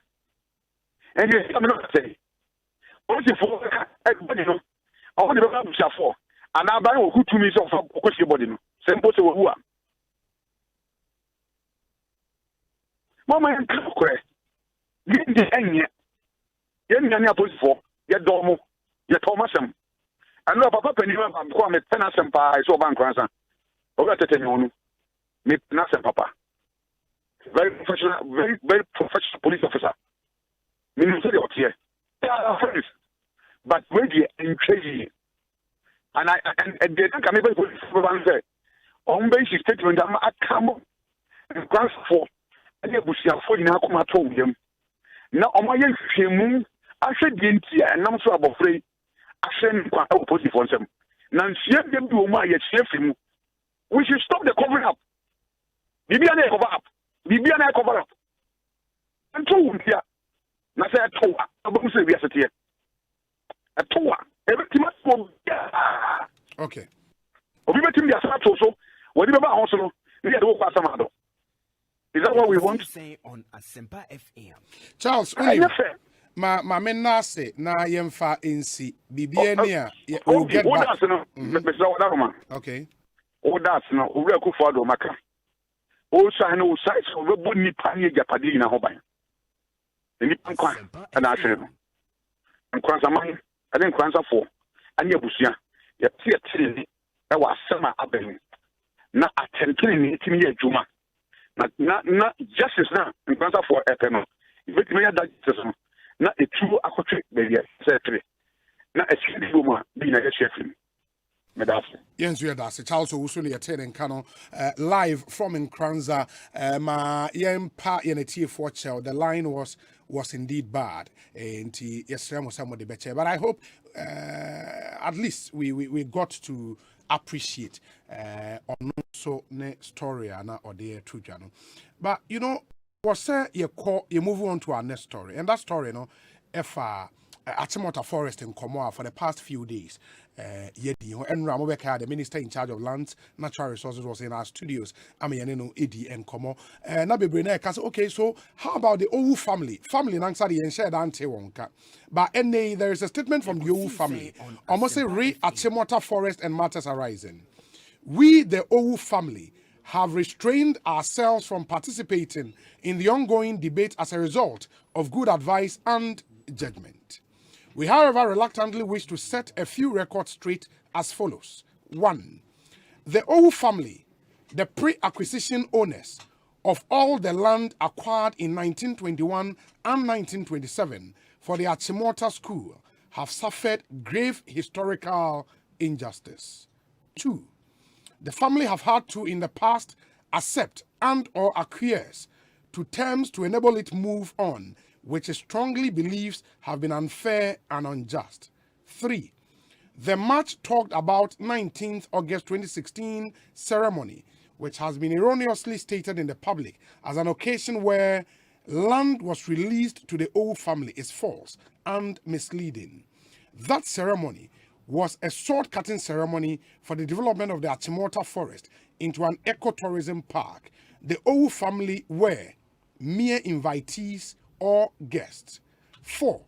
And you come and say, what is for everybody? I want to go to for. And I buy who to me so for your body. Simple to who are. Mama and Crack. Get the end yet. Yen Yana Post for, yet Domo, yet Thomasum. I know Papa Penny, I'm calling it Asempa, I saw Bankrasa. Over to tell you, me Nasem Papa. Very professional, very professional police officer. Minister of here. They are friends. But ready and crazy. And they don't come even to say, on basic statement, I'm at Cambo and Grants for. And they will see a 40 now come at home. Now, on my young I said, the entire and I'm so about free. I send quite opposite for them. Now, see them do my chef him. We should stop the cover up. Bibiana cover up. Bibiana cover up. And two here. Now say a tour. I'm going to say yes here. A tour. Everything must go. Okay. If you met me as a also, whatever also, we had to walk past some. Is that what we want? Say on Asempa FM. Charles, my men nase na yemfa NC bibiania will get back. Okay. Oh, that's no. We are good for the Maka. Also, I know sites of the Bunny Pania Japadi in a hobby. The Nippon Kwan and I said, and Kwanzamani, and then Kwanza 4, and Yabusia, yet see that was summer abbey. Not attempting to me a Juma. Not justice now, and Kwanza 4 a penal. If it may have that system, not a true aquatic, baby, said not a silly woman being a chef. Yes, we are that's Charles Owusu attending Kano live from Nkranza. Ma yempa yene T4 chel. The line was indeed bad, and yes, was somebody better. But I hope at least we got to appreciate on so ne story na or the true journal. But you know, was say you move on to our next story, and that story, you know, if Achimota Forest in Komoa for the past few days. The minister in charge of lands, natural resources was in our studios. Edi and Komo. Okay, so how about the Owu family? Family Nangsadi and shared ante wonka. But there is a statement from the Owu family. Almost say re Achimota Forest and matters arising. We, the Owu family, have restrained ourselves from participating in the ongoing debate as a result of good advice and judgment. We, however, reluctantly wish to set a few records straight as follows. 1. The Owu family, the pre-acquisition owners of all the land acquired in 1921 and 1927 for the Achimota School, have suffered grave historical injustice. 2. The family have had to, in the past, accept and or acquiesce to terms to enable it move on, which it strongly believes have been unfair and unjust. 3. The much talked about 19th August 2016 ceremony, which has been erroneously stated in the public as an occasion where land was released to the Owu family, is false and misleading. That ceremony was a sword-cutting ceremony for the development of the Achimota forest into an ecotourism park. The Owu family were mere invitees or guests. 4.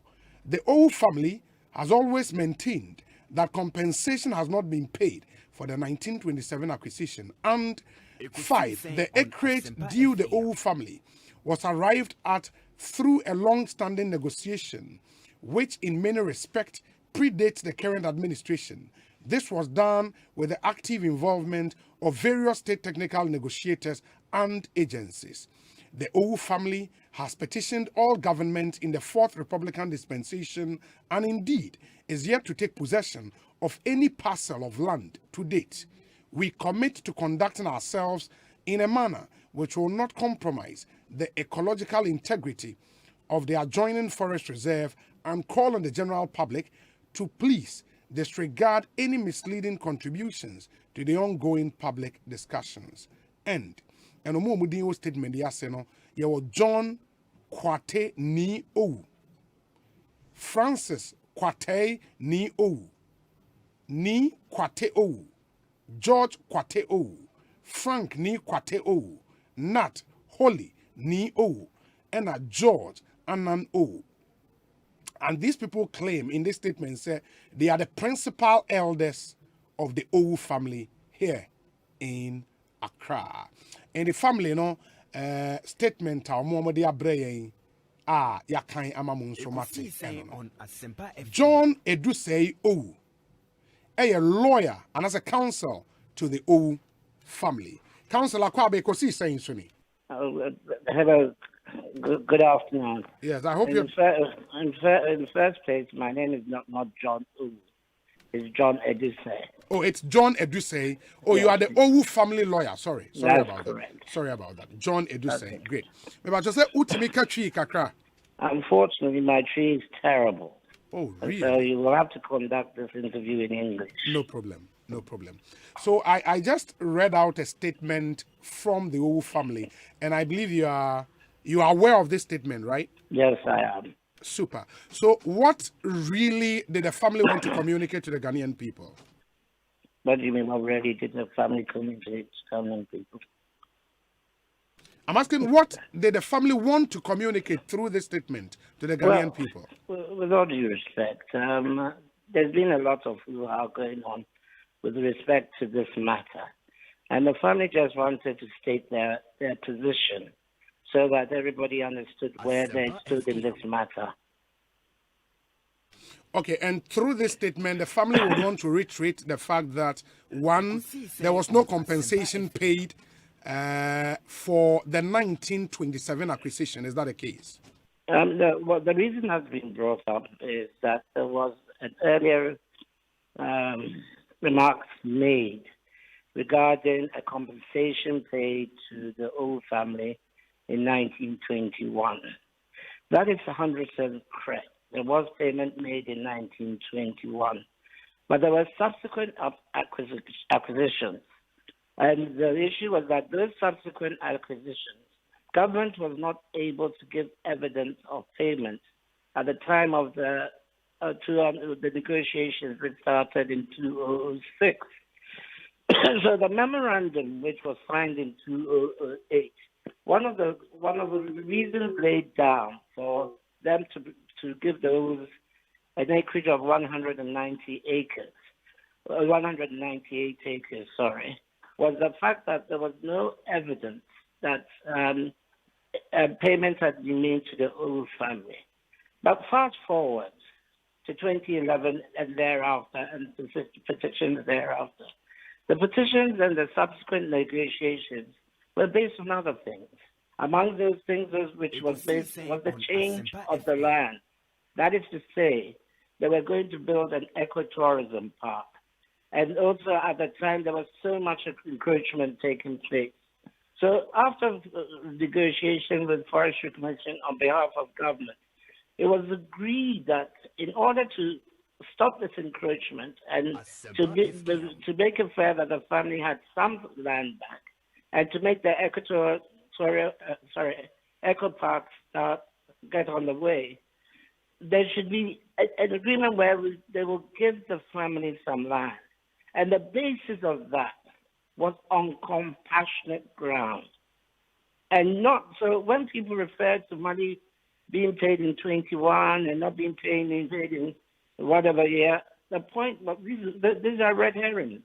The Owu family has always maintained that compensation has not been paid for the 1927 acquisition. And 5. The acreage due the Owu family was arrived at through a long-standing negotiation, which in many respects predates the current administration. This was done with the active involvement of various state technical negotiators and agencies. The Owu family has petitioned all government in the 4th Republican dispensation and indeed is yet to take possession of any parcel of land to date. We commit to conducting ourselves in a manner which will not compromise the ecological integrity of the adjoining forest reserve and call on the general public to please disregard any misleading contributions to the ongoing public discussions. End. And omo mudin statement ya se no ye wo John Kwate ni Owu, Francis Kwate ni Owu, ni Kwate Owu, George Kwate Owu, Frank ni Kwate Owu, Nat Holy ni Owu, and a George Anan Owu. And these people claim in this statement say they are the principal elders of the Owu family here in Accra. And the family, statement yakan amamun somati. John Edusei Owu, a lawyer and as a counsel to the Owu family. Counsellor Kwabe Ekosiise On Asempa. Hello. Good afternoon. Yes, I hope in the first place, my name is not John Owu. It's John Edusei. Oh, it's John Edusei. Oh, yes. You are the Owu family lawyer. Sorry about that. Sorry about that. John Edusei. Okay. Great. Unfortunately, my tree is terrible. Oh, really? So you will have to conduct this interview in English. No problem. So I just read out a statement from the Owu family, and I believe you are aware of this statement, right? Yes, I am. Super. So what really did the family want to communicate to the Ghanaian people? What do you mean, what really did the family communicate to Ghanaian people? I'm asking, what did the family want to communicate through this statement to the Ghanaian people? With all due respect, there's been a lot of hoo-ha going on with respect to this matter. And the family just wanted to state their position so that everybody understood where they stood in this matter. Okay, and through this statement, the family would want to reiterate the fact that, one, there was no compensation paid for the 1927 acquisition. Is that the case? The reason that's been brought up is that there was an earlier remarks made regarding a compensation paid to the Owu family in 1921. That is 100% correct. There was payment made in 1921, but there were subsequent acquisitions. And the issue was that those subsequent acquisitions, government was not able to give evidence of payment at the time of the negotiations which started in 2006. So the memorandum, which was signed in 2008, one of the reasons laid down for them to give those an acreage of 198 acres, was the fact that there was no evidence that payments had been made to the Owu family. But fast forward to 2011 and thereafter, and the petitions thereafter. The petitions and the subsequent negotiations were based on other things. Among those things which was the change of the land. That is to say, they were going to build an ecotourism park. And also at the time, there was so much encroachment taking place. So after negotiation with Forestry Commission on behalf of government, it was agreed that in order to stop this encroachment and to make it fair that the family had some land back, and to make the eco park get on the way, there should be an agreement where they will give the family some land. And the basis of that was on compassionate grounds. And not, so when people refer to money being paid in 21 and not being paid in whatever year, the point, these are red herrings.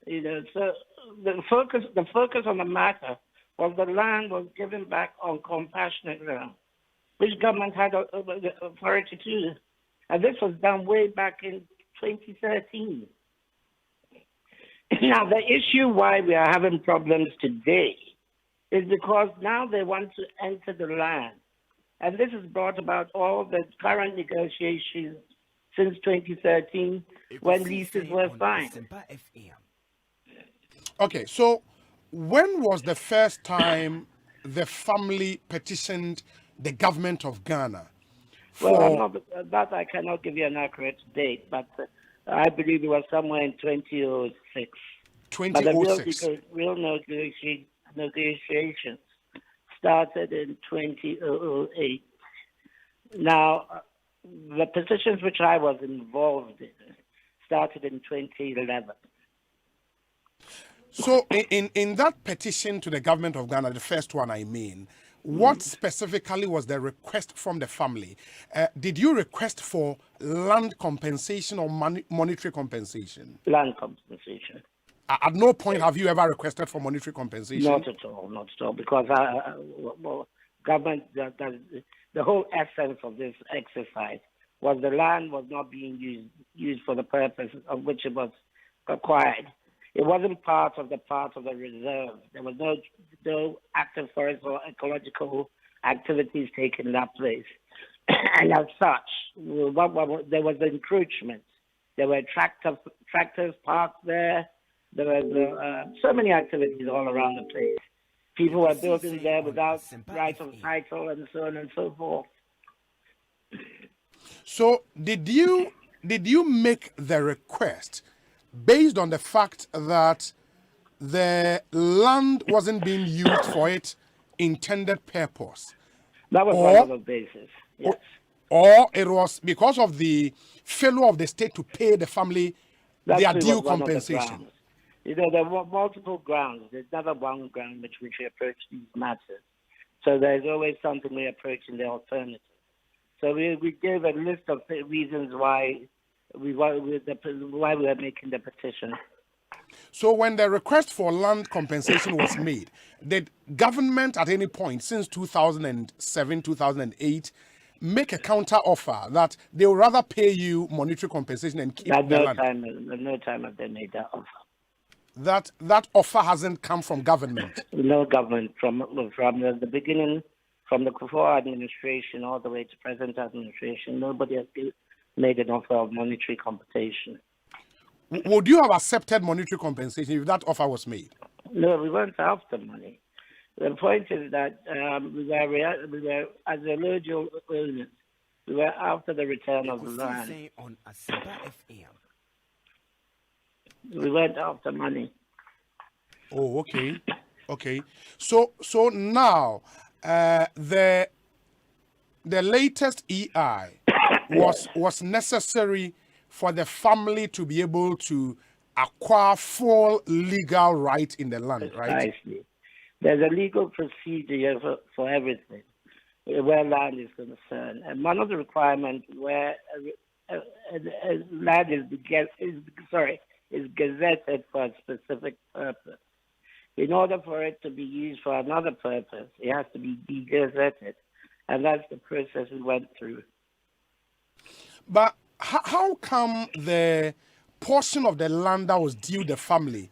You know, so the focus on the matter was the land was given back on compassionate ground, which government had the authority to do. And this was done way back in 2013. Now, the issue why we are having problems today is because now they want to enter the land. And this has brought about all the current negotiations since 2013 when leases were signed. Okay, so when was the first time the family petitioned the government of Ghana? Well, that I cannot give you an accurate date, but I believe it was somewhere in 2006. 2006. But the real negotiations started in 2008. Now, the petitions which I was involved in started in 2011. So in that petition to the government of Ghana, the first one I mean, what specifically was the request from the family? Did you request for land compensation or monetary compensation? Land compensation. At no point have you ever requested for monetary compensation? Not at all, because government, the whole essence of this exercise was the land was not being used for the purpose of which it was acquired. It wasn't part of the reserve. There was no active forest or ecological activities taking that place. And as such, there was encroachment. There were tractors parked there. There were so many activities all around the place. People were building there without right of title and so on and so forth. So did you make the request based on the fact that the land wasn't being used for its intended purpose? That was one of the basis, yes. Or it was because of the failure of the state to pay the family their due compensation? You know, there were multiple grounds. There's never one ground which we approach these matters. So there's always something we approach in the alternative. So we gave a list of reasons why we were making the petition. So when the request for land compensation was made, did government at any point since 2007, 2008 make a counter offer that they would rather pay you monetary compensation and keep the land? No time have they made that offer. That offer hasn't come from government? No government from the beginning, from the Kufuor administration all the way to present administration, nobody has made an offer of monetary compensation. Would you have accepted monetary compensation if that offer was made? No, we weren't after money. The point is that we were as a local owners, we were after the return of the land. Ekosiise On Asempa FM. We went after money. Oh, okay. Okay. So now the latest EI was necessary for the family to be able to acquire full legal right in the land, right? Precisely. There's a legal procedure for everything where land is concerned. And one of the requirements where land is gazetted for a specific purpose. In order for it to be used for another purpose, it has to be de-gazetted. And that's the process we went through. But how come the portion of the land that was due the family,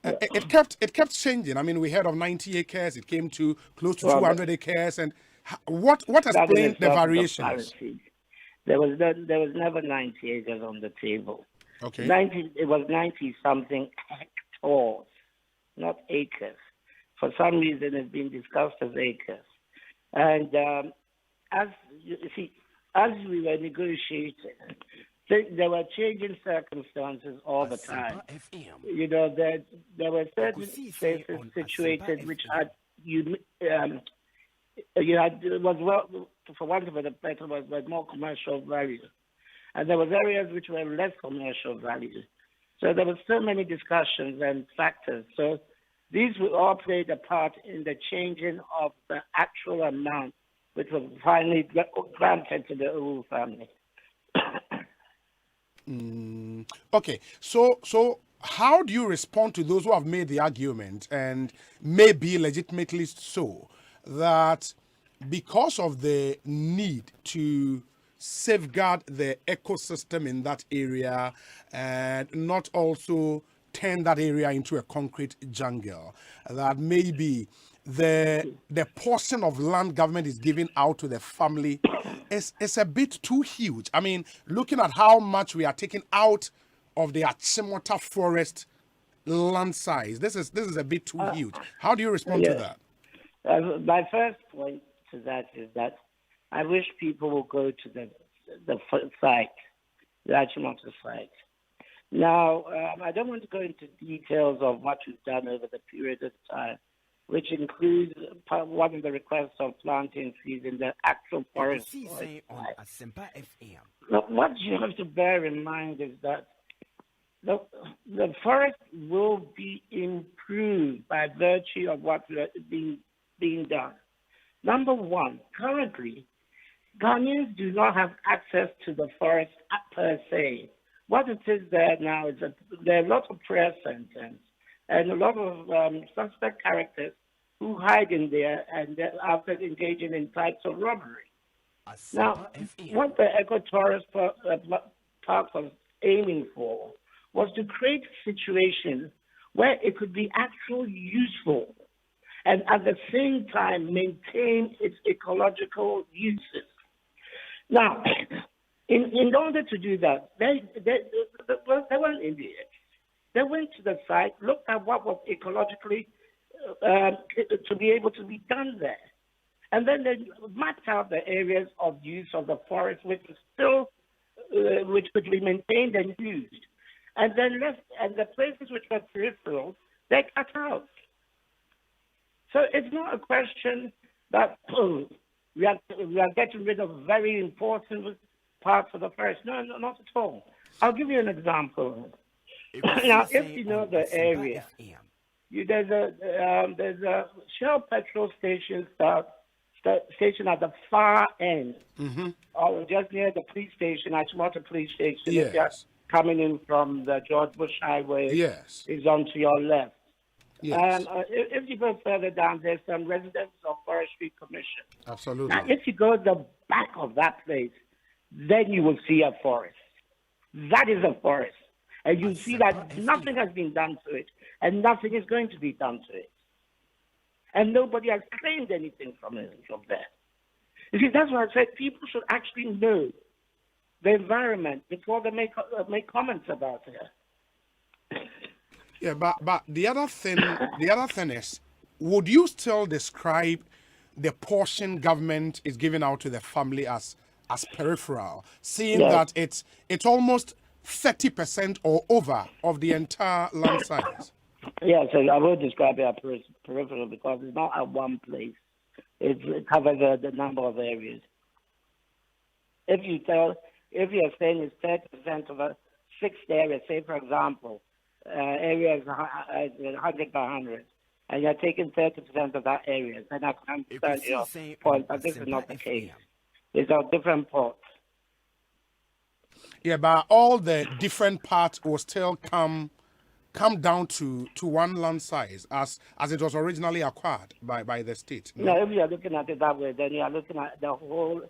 it kept changing? I mean, we heard of 90 acres, it came to close to 200 acres. And what explained the variations? There was never 90 acres on the table. Okay. It was 90-something hectares, not acres. For some reason, it's been discussed as acres. And as we were negotiating, there were changing circumstances all the time. You know, there were certain places situated which had for want of a better word, were more commercial value. And there were areas which were less commercial value. So there were so many discussions and factors. So these all played a part in the changing of the actual amount which was finally granted to the Owu family. Okay, so how do you respond to those who have made the argument, and maybe legitimately so, that because of the need to safeguard the ecosystem in that area and not also turn that area into a concrete jungle, that maybe the portion of land government is giving out to the family is a bit too huge? I mean, looking at how much we are taking out of the Achimota forest land size, this is a bit too huge. How do you respond to that? My first point to that is that I wish people will go to the site, the Achimota site. Now, I don't want to go into details of what we've done over the period of time, which includes one of the requests of planting trees in the actual forest. Ekosiisen On Asempa FM. Now, what you have to bear in mind is that the forest will be improved by virtue of what is being done. Number one, currently, Ghanaians do not have access to the forest per se. What it is there now is that there are a lot of prayer centers and a lot of suspect characters who hide in there and after engaging in types of robbery. Now, what the ecotourist park was aiming for was to create a situation where it could be actually useful and at the same time maintain its ecological uses. Now, in order to do that, they weren't in the edge. They went to the site, looked at what was ecologically to be able to be done there. And then they mapped out the areas of use of the forest which is still, which could be maintained and used. And then and the places which were peripheral, they cut out. So it's not a question that we are getting rid of very important parts of the forest. No, not at all. I'll give you an example. Now, if you know the area, there's a Shell petrol station station at the far end, or just near the police station, Achimota police station. Yes. If you're coming in from the George Bush Highway, yes, is onto your left. Yes. If you go further down, there's some residents of Forestry Commission. Absolutely. Now, if you go to the back of that place, then you will see a forest. That is a forest. And you see that nothing has been done to it, and nothing is going to be done to it. And nobody has claimed anything from there. You see, that's why I said people should actually know the environment before they make comments about it. Yeah, but the other thing is, would you still describe the portion government is giving out to the family as peripheral, seeing that it's almost 30% or over of the entire land size? Yes, I would describe it as peripheral because it's not at one place. It covers the number of areas. If you're saying it's 30% of a fixed area, say for example, area is 100 by 100, and you're taking 30% of that area, then I can understand your point, but this is not the case. It's a different pot. Yeah, but all the different parts will still come down to one land size as it was originally acquired by the state. No, if you're looking at it that way, then you're looking at the whole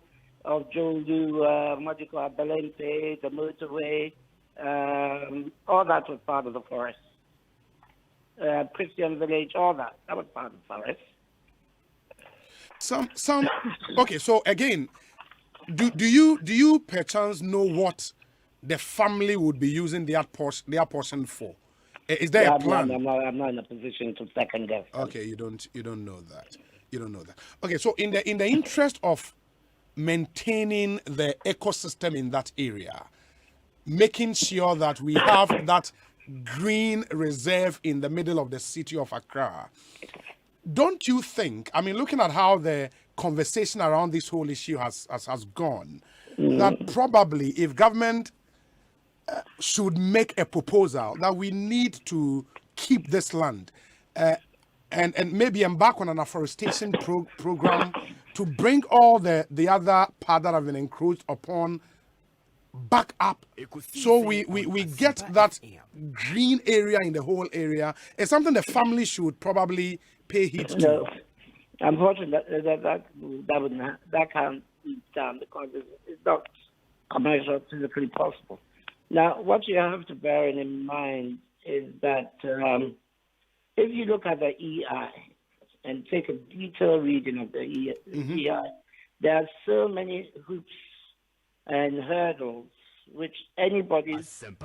of Jolu, Belente, the motorway, all that was part of the forest. Christian Village, all that was part of the forest. Some okay, so again, do you perchance know what the family would be using their portion for? Is there a plan? I'm not in a position to second guess. Okay, you don't know that. You don't know that. Okay, so in the interest of maintaining the ecosystem in that area, making sure that we have that green reserve in the middle of the city of Accra, don't you think, I mean, looking at how the conversation around this whole issue has gone, that probably if government should make a proposal that we need to keep this land and maybe embark on an afforestation program to bring all the other part that have been encroached upon back up, so we get that green area in the whole area. It's something the family should probably pay heed to. No, unfortunately, that can't be done because it's not commercially physically possible. Now, what you have to bear in mind is that if you look at the EI and take a detailed reading of the EI, there are so many hoops and hurdles which anybody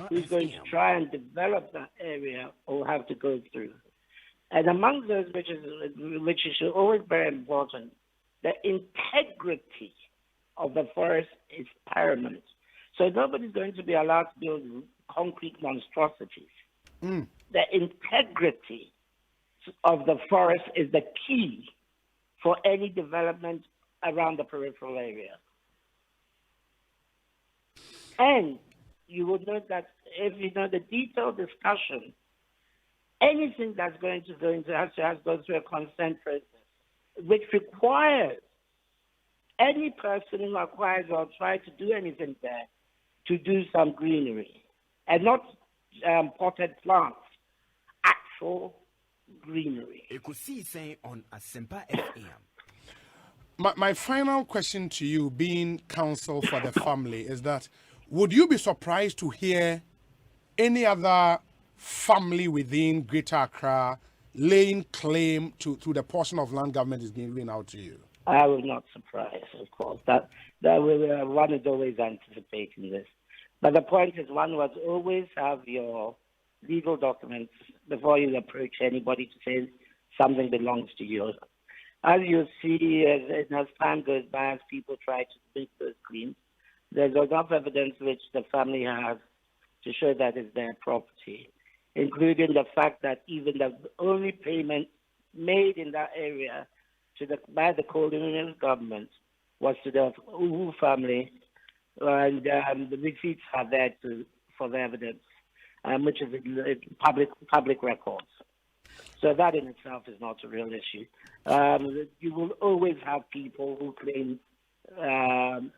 who's going to try and develop that area will have to go through. And among those which is always very important, the integrity of the forest is paramount. So nobody's going to be allowed to build concrete monstrosities. The integrity of the forest is the key for any development around the peripheral area. And you would note that if you know the detailed discussion, anything that's going to go into has to go through a consent process, which requires any person who acquires or tries to do anything there to do some greenery, and not potted plants, actual greenery. Ekosiisen On Asempa FM. My final question to you, being counsel for the family, is that would you be surprised to hear any other family within Greater Accra laying claim to the portion of land government is giving out to you? I was not surprised, of course. That one is always anticipating this. But the point is, one must always have your legal documents before you approach anybody to say something belongs to you. As you see, as time goes by, as people try to make those claims, there's enough evidence which the family has to show that it's their property, including the fact that even the only payment made in that area by the colonial government was to the Uhu family, and the receipts are there for the evidence, which is public records. So that in itself is not a real issue. You will always have people who claim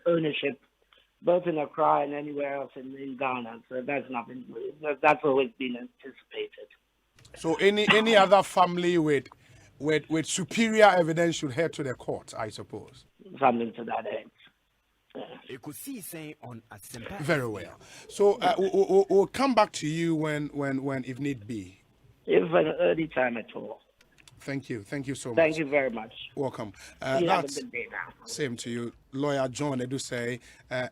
ownership, both in Accra and anywhere else in Ghana. So that's always been anticipated. So any other family with superior evidence should head to the court, I suppose. Something to that end. Ekosiisen On Asempa. Very well. So we'll come back to you when if need be. If an early time at all. Thank you so much. Thank you very much. Welcome. You have a good day now. Same to you. Lawyer John Edusei,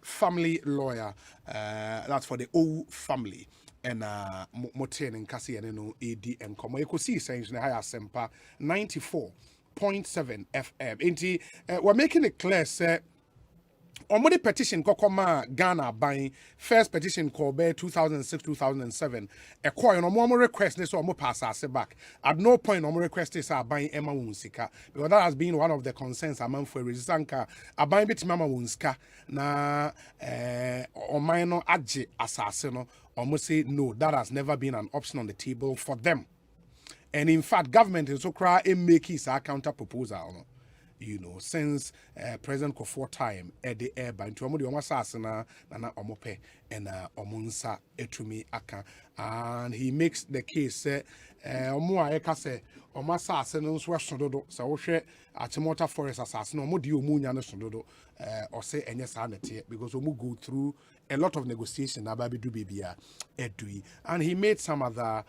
family lawyer. That's for the O family. And Moten and Cassie and AD and Komo. Ekosiisen On Asempa 94.7 FM. We're making it clear, sir. Omode petition kokoma Ghana buying first petition called 2006-2007. A coin no more request this or more pass us back. At no point no more request this are buying Emma Wunsika, because that has been one of the concerns among for resistance. A buying bit Mama Wunska na or minor adje assassino almost say no, that has never been an option on the table for them. And in fact, government is so cry and make his counter proposal. You know, since President Kofor time at the air by Tuamudi Omasasana, Nana Omope, and Omunsa Etumi Aka. And he makes the case, Omua Ekase, Omasasana, Sododo, Saoshe, Achimota Forest Assassin, Omudi Omunya Sododo, or say any sanity, because Omu go through a lot of negotiation, Ababi Dubibia, Edui. And he made some other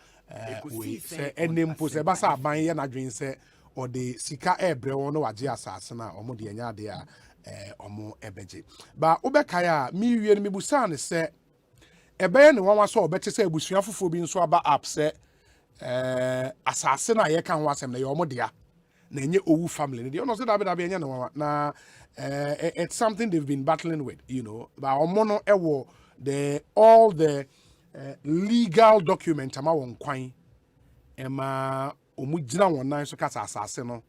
ways, and then Posebasa Bayan Adrin say, or the sika ebre wono waje asase na omo de anya de a omo ebeje ba obekaya mi wie ne mebusa ne se ebe ne wanwa so obete se ebusua fofo bi nso aba app se asase na ye kan wasem na ye omo de a na enye owu family ne de no se da be enye ne wanwa na it's something they've been battling with, you know, ba omo no ewo all the legal document ama won kwan ema omujina won nan so kasa asase no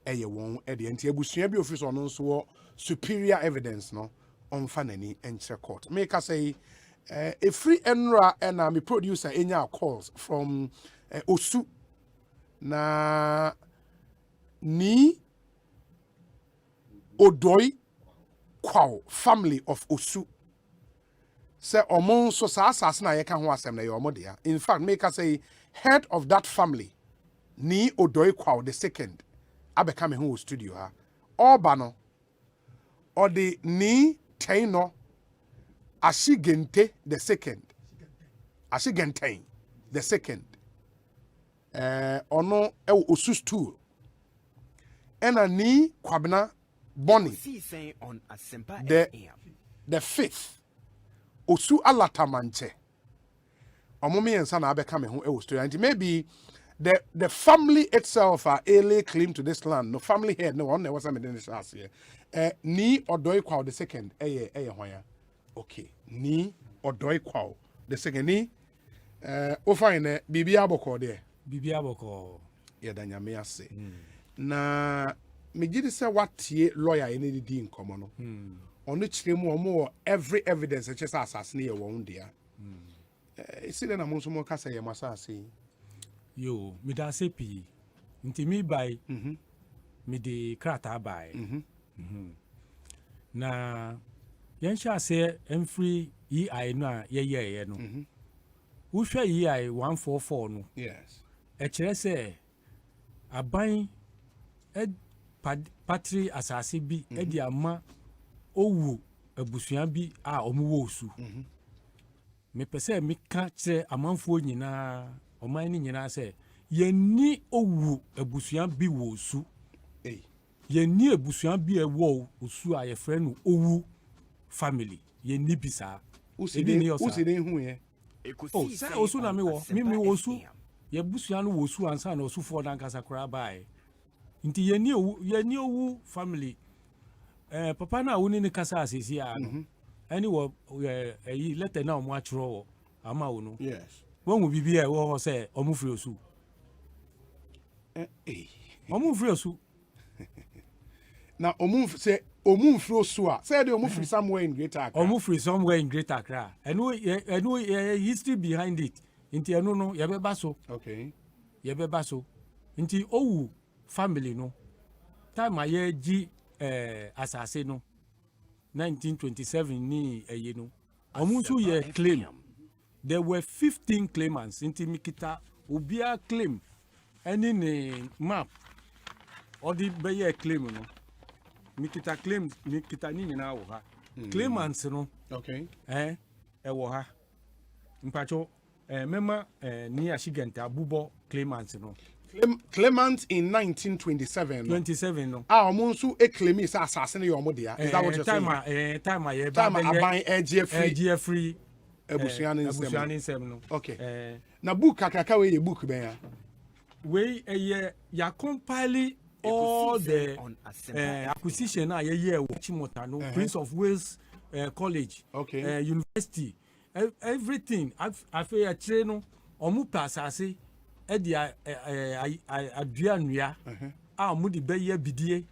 ɛyɛ wɔn ɛdeɛ nti abusua bi office ɔno nso wɔ superior evidence no ɔmfa n'ani nkyerɛ court meka sɛ ɛfiri ɛnora ɛna me producer ɛnya calls from Osu na ni Odoi Kwao family of Osu say omon so sa asase na ye ka ho asem na ye omodea in fact make us say head of that family ni Odoi Kwao the second abeka me ho studio ha oba no or the ni Taino Ashigente the second Ashigente the second ono e Osu stool ena ni Kwabena Bonnie, the fifth, Osu Alatamanche. Omomi and Sana Abekame who was to and maybe the family itself are a claim to this land. No family head, no one was in this last year. Ni Odoi Kwao the second, okay. Ni Odoi Kwao the second ni Ofine Bibi Aboko there. Bibi Aboko. Yeah, Danyamea say. Na me gidi say what tie lawyer any di nkomo no ono kire mu omo every evidence che say asase ne ye won dia isi na mo so mo ka say ye masase yo me da se pi nti mi bai me de krata bai na yen sha say emfree ei no a ye no wo hwa ei 144 no yes e kire say aban patri asase bi edi ama owu abusua bi a omuwo osu me pese me ka kire amanfo nyina oman ni nyina se yenni owu abusua bi wo osu yenni abusua bi ewo osu a ye frɛ no owu family yenni bisa uside hu ye oh say osu na me wo me osu ye busua no wo osu ansa na osufo na nkasa kra bae nti yeni owu family papa na woni ne kasa asisi a no ani wo yi letter na omo atro wo ama wo no yes won wo bibia e wo ho se omo free osu omo free osu na omo se omo free osu a say dey omo free somewhere in Greater Accra omo free somewhere in Greater Accra eno history behind it nti eno no ye beba so okay ye beba so nti owu family no time aye ji asase no 1927 ni eye no omunsu ye claim there were 15 claimants inti mikita obia claim any ne map or the beye claim no mikita claim mikita ni nyina wo ha claimants no okay e wo ha mpacho mema ni Ashigente abubo claimants no Clement in 1927. 27 no. Omunsu e claim is assassin your modia. Is that what you're saying? Time aban free ebusuan nsem no. Okay. Na book akaka we book ben ya. We ya compile all the acquisition na ye Achimota no Prince of Wales College. Okay. University. Everything. Afi a kire no omu pasase edia aduanua a mudi beye bidie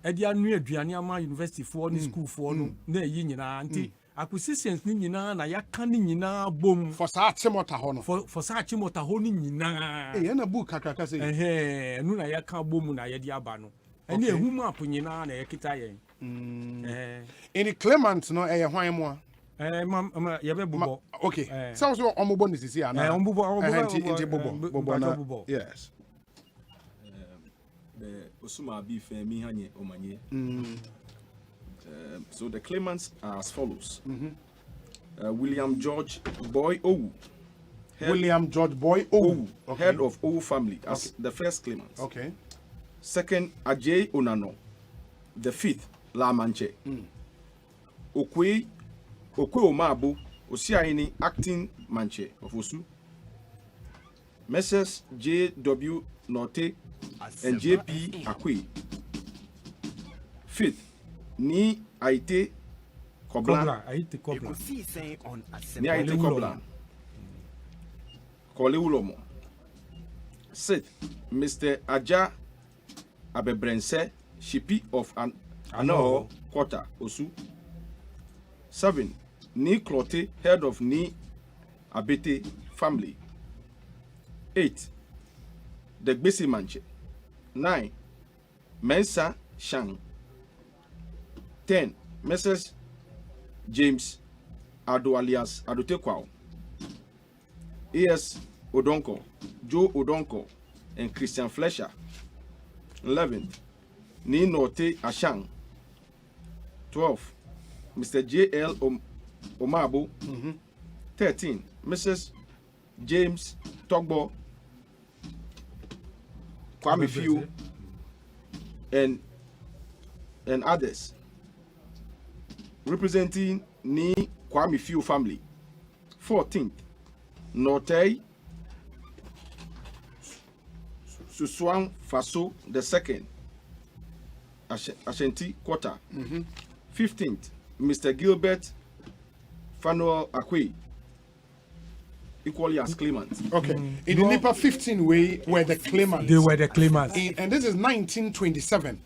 edia anu aduane ama university for ni school for no na yi nyina nti acquisitions ni nyina na yaka ni nyina bom for sa Achimota ho no for sa Achimota ho ni nyina na book kakaka say enu na yaka bom na ye di aba no ene ehu map nyina na yakita yen any Clement no hwan mo a okay. Sounds like omubo ni sisi ana. Inti bobo. Yes. The Osuma bi femi hanye omanye. So the claimants are as follows. William George Boy Owu. William George Boy Owu, head of Owu family as the first claimant. Okay. Second, Ajay Onano. The fifth, La Manche. Okwe Omabo, Osiaini acting Manche of Osu. Messrs. J.W. Norte and J.P. Akwe. Fifth, Ni Aite Koblan. Ni Aite Koblan. Kole Ulomo. Sixth, Mr. Aja Abebrense, Shipi of Ano Quarter, Osu. 7. Ni Clote, head of Ni Abete family. 8. The Gbesi Manche. 9. Mensa Shang. 10. Mrs. James Ado alias Adotekwao. A.S. Odonko, Joe Odonko, and Christian Fletcher. 11. Ni Norte Ashang. 12. Mr. J.L. Omabo. 13. Mrs. James Togbo, Kwame Few, and others. Representing Ni Kwame Few family. 14th. Norte Suswan Faso II, Ashanti Quarter. 15th, Mr. Gilbert Fanuel Akwe, equally as claimants. Okay. In the NIPA 15 way were the claimants. They were the claimants. And this is 1927.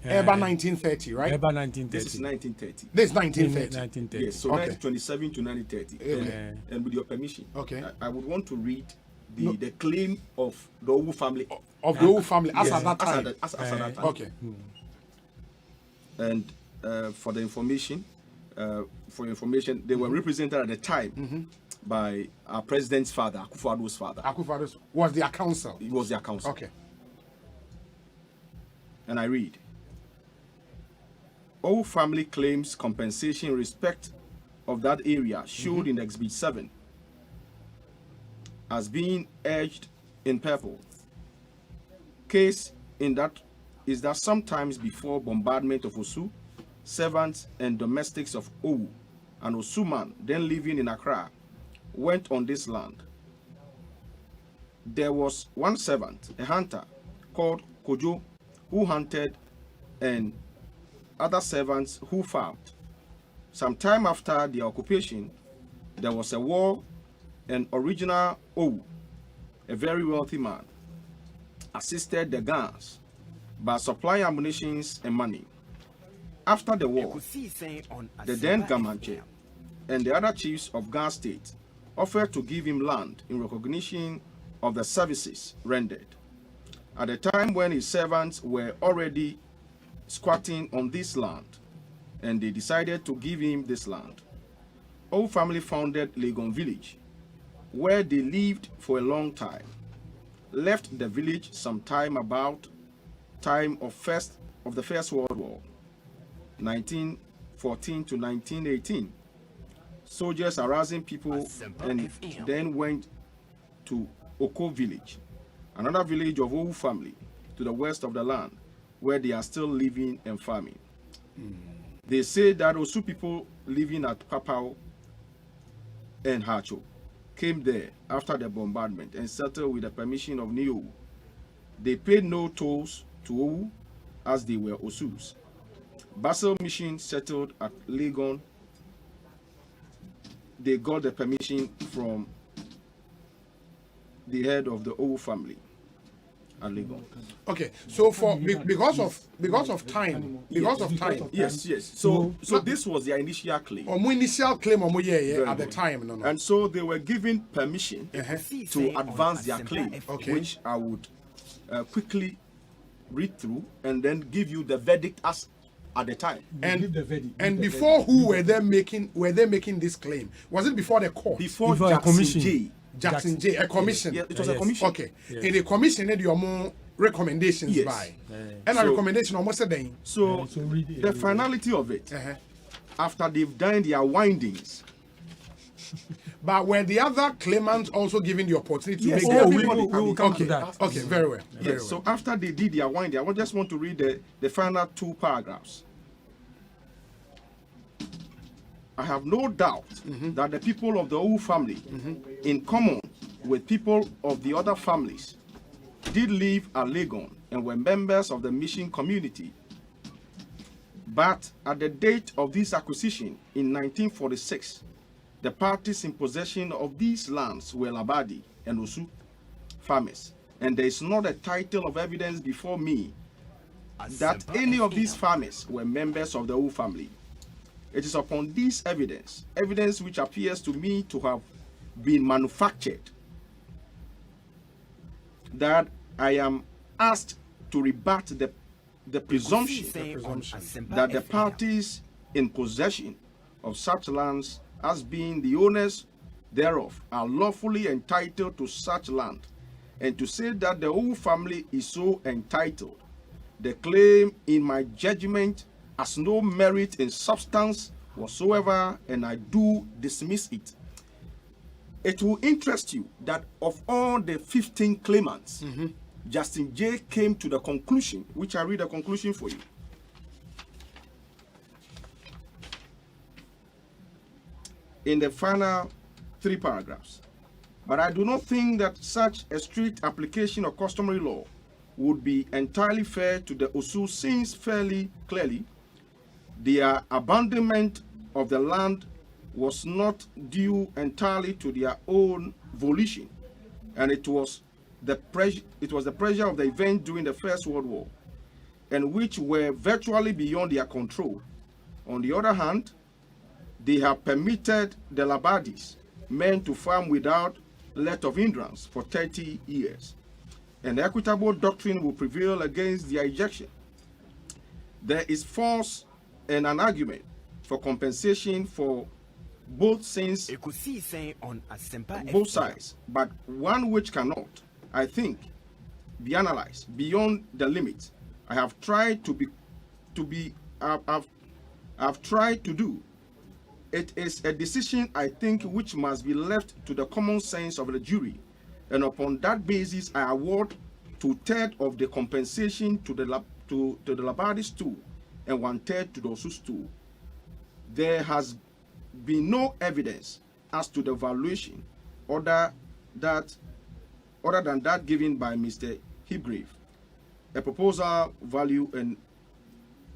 Eba 1930, right? Eba 1930. This is 1930. This is 1930. 1930. Yes, so 1927 to 1930. And with your permission, I would want to read the claim of the Owu family. Of the Owu family as at that time. As at that time. Okay. And for the information, they were represented at the time by our president's father, Akufo-Addo's father. Akufo-Addo was their counsel. He was their counsel. Okay. And I read. All family claims compensation in respect of that area showed in Exhibit 7 as being edged in purple. Case in that is that sometimes before bombardment of Osu, servants and domestics of Owu, an Osu man then living in Accra, went on this land. There was one servant, a hunter, called Kojo, who hunted, and other servants who farmed. Some time after the occupation, there was a war, and original Owu, a very wealthy man, assisted the guns by supplying ammunition and money. After the war, the then Gamanche and the other chiefs of Ghana State offered to give him land in recognition of the services rendered. At the time when his servants were already squatting on this land, and they decided to give him this land, Owu family founded Legon village, where they lived for a long time. Left the village sometime about time of the First World War, 1914 to 1918. Soldiers harassing people, and then went to Oko village, another village of Owu family to the west of the land, where they are still living and farming. They say that Osu people living at Papao and Hacho came there after the bombardment and settled with the permission of Neo. They paid no tolls to Owu as they were Osus. Basel Mission settled at Legon. They got the permission from the head of the Owu family. Okay, so for because of time. Yes. So this was their initial claim. At the time, no. And so they were given permission to advance their claim, which I would quickly read through and then give you the verdict as at the time. And before who were they making this claim? Was it before the court? Before Jackson J. Jackson J, a commission. Yes, it was a commission. Okay. In the commission, there are more recommendations by. And a recommendation almost a day. So the finality of it, after they've done their windings. But were the other claimants also given the opportunity to make we will come to that. Okay, very well. Yes. So after they did their winding, I just want to read the final two paragraphs. I have no doubt that the people of the Owu family, in common with people of the other families, did live at Legon and were members of the mission community. But at the date of this acquisition in 1946, the parties in possession of these lands were Labadi and Osu farmers, and there is not a title of evidence before me that any of these farmers were members of the Owu family. It is upon this evidence which appears to me to have been manufactured, that I am asked to rebut the presumption that the parties in possession of such lands as being the owners thereof are lawfully entitled to such land, and to say that the Owu family is so entitled. The claim in my judgment has no merit in substance whatsoever, and I do dismiss it. It will interest you that of all the 15 claimants, Justin J came to the conclusion, which I read the conclusion for you. In the final 3 paragraphs. But I do not think that such a strict application of customary law would be entirely fair to the Osu, since fairly clearly their abandonment of the land was not due entirely to their own volition, and it was the pressure of the event during the First World War, and which were virtually beyond their control. On the other hand, they have permitted the Labadis, men, to farm without let of hindrance for 30 years. An equitable doctrine will prevail against their ejection. There is force and an argument for compensation for both sides, but one which cannot, I think, be analyzed beyond the limit I have tried to do. It is a decision, I think, which must be left to the common sense of the jury, and upon that basis I award 2/3 of the compensation to the Labadis 2 and 1/3 to the Osus 2. There has been no evidence as to the valuation other than that given by Mr. Hibgrave, a proposal value and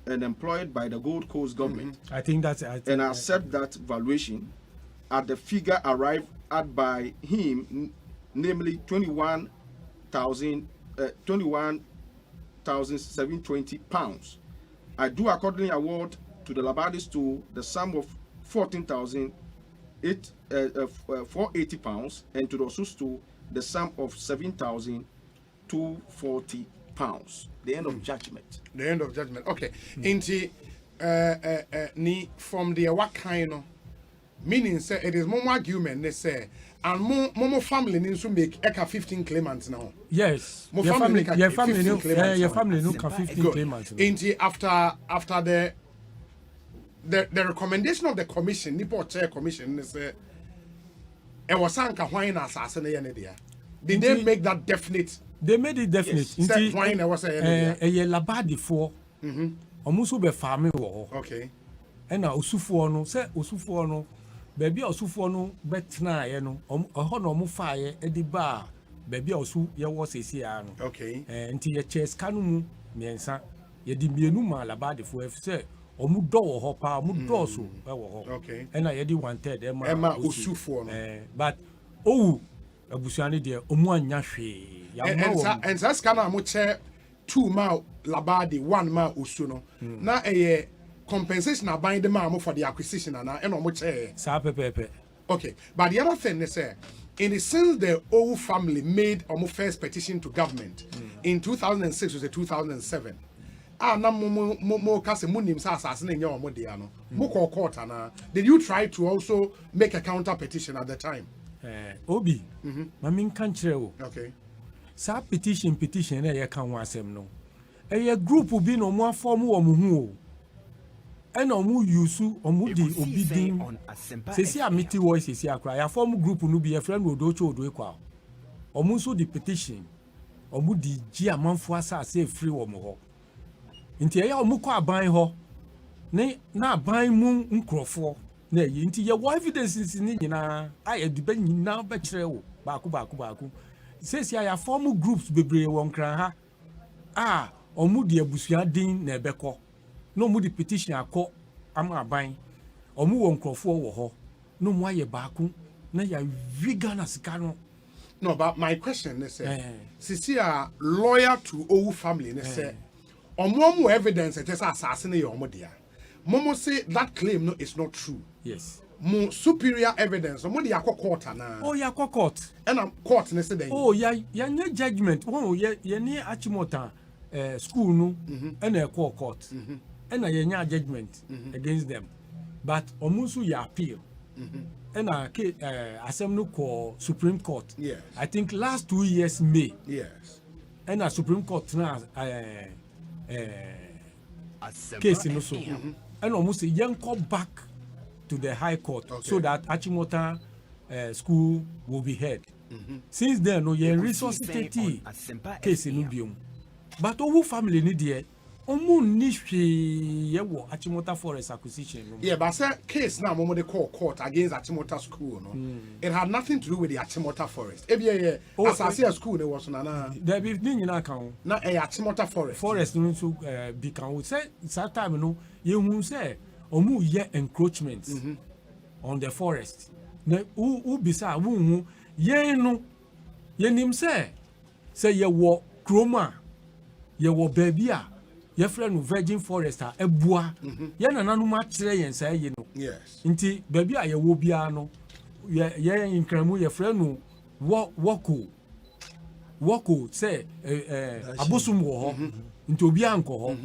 employed by the Gold Coast government. I think that's and I accept that valuation at the figure arrived at by him, namely 21,720 pounds. I do accordingly award to the Labadis to the sum of 14,480 pounds, and to the Osus to the sum of 7,240 pounds. The end of judgment. The end of judgment. Okay. Inti ni from the what kind of meaning say it is more argument they say, and more family needs to make 15 claimants now. Yes. More your family can your make family 15 claimants your now. family no can 15 claimants. Inti after the recommendation of the commission, Nipo Chair Commission, they say it was sanka wine assassin there. Did they make that definite? They made it definite. Yes. Wine was a Labadi for almost be farming. Okay. And now Usufuano, say Usufuano, baby Usufuano, betna, no fire, Eddie Bar, baby Osu, ya was a siano. Okay. And tia chess canum, miensa, ye dimbianuma Labadi for say, or mudo hopper, mudoso. Okay. And I had 1/3, Emma Usufuano. But, oh, Abusiani dear, Omuanyashe. And that's kind of much 2 ma Labadi, 1 ma Usuno. Now a compensation are buying the mammo for the acquisition and much Sape. Okay, but the other thing they say, in the sense the Owu family made a first petition to government in 2006 was 2007. Did you try to also make a counter petition at the time? Obi, Mamin Cantrell. Okay. Sa petition na can wasem no. A group will be no more form or muhu. And omu yusu omudi obidin. Sesi amiti voice is ya cry. A form group no be a friend would do do equal. Omuso the petition. Omudi gia manfuasa say free womo. Inti ya omuko aban ho. Ne na aban mu nkrofo. Na yi inti ya evidence ni nyina aye dibe nyina ba kire wo baako. Says ya form groups bebre won kran ha omu de abusua din na ebeko no mu de petition akọ ama aban omu won krofo wo ho no mu aye baako na ya vegan asika no. No, but my question is sisi a lawyer to Owu family ne say Omo evidence it is assassin your omodia. Momo say that claim no is not true. Yes. Mo superior evidence. Omo di akọ court na. Oh ya court. And court ne say den. Oh ya nye judgment. Oh ya ni Achimota school no and a court. And a nya judgment against them. But omusu ya appeal. And Assembly call Supreme Court. Yes. I think last 2 years May. Yes. And a Supreme Court now case in also. And almost a young call back to the High Court so that Achimota school will be heard. Since then, no resuscitate case in Ubium. But all family need Achimota forest acquisition. Yeah, but say case now momo they call court against Achimota school, no. It had nothing to do with the Achimota forest. As I see a school there was na. There be thing na kan. Na Achimota forest. Forest no so be kan. We say that time no you who say omu ye encroachment on the forest. Na who bisa who ye no ye nim say ye wo kroma ye wo baby a your friend virgin forest ebua ye nananu ma kire yen say ye no yes nti baby a ye wo bia no ye nkramu your friend woko say abosum wo ho nti obi anko ho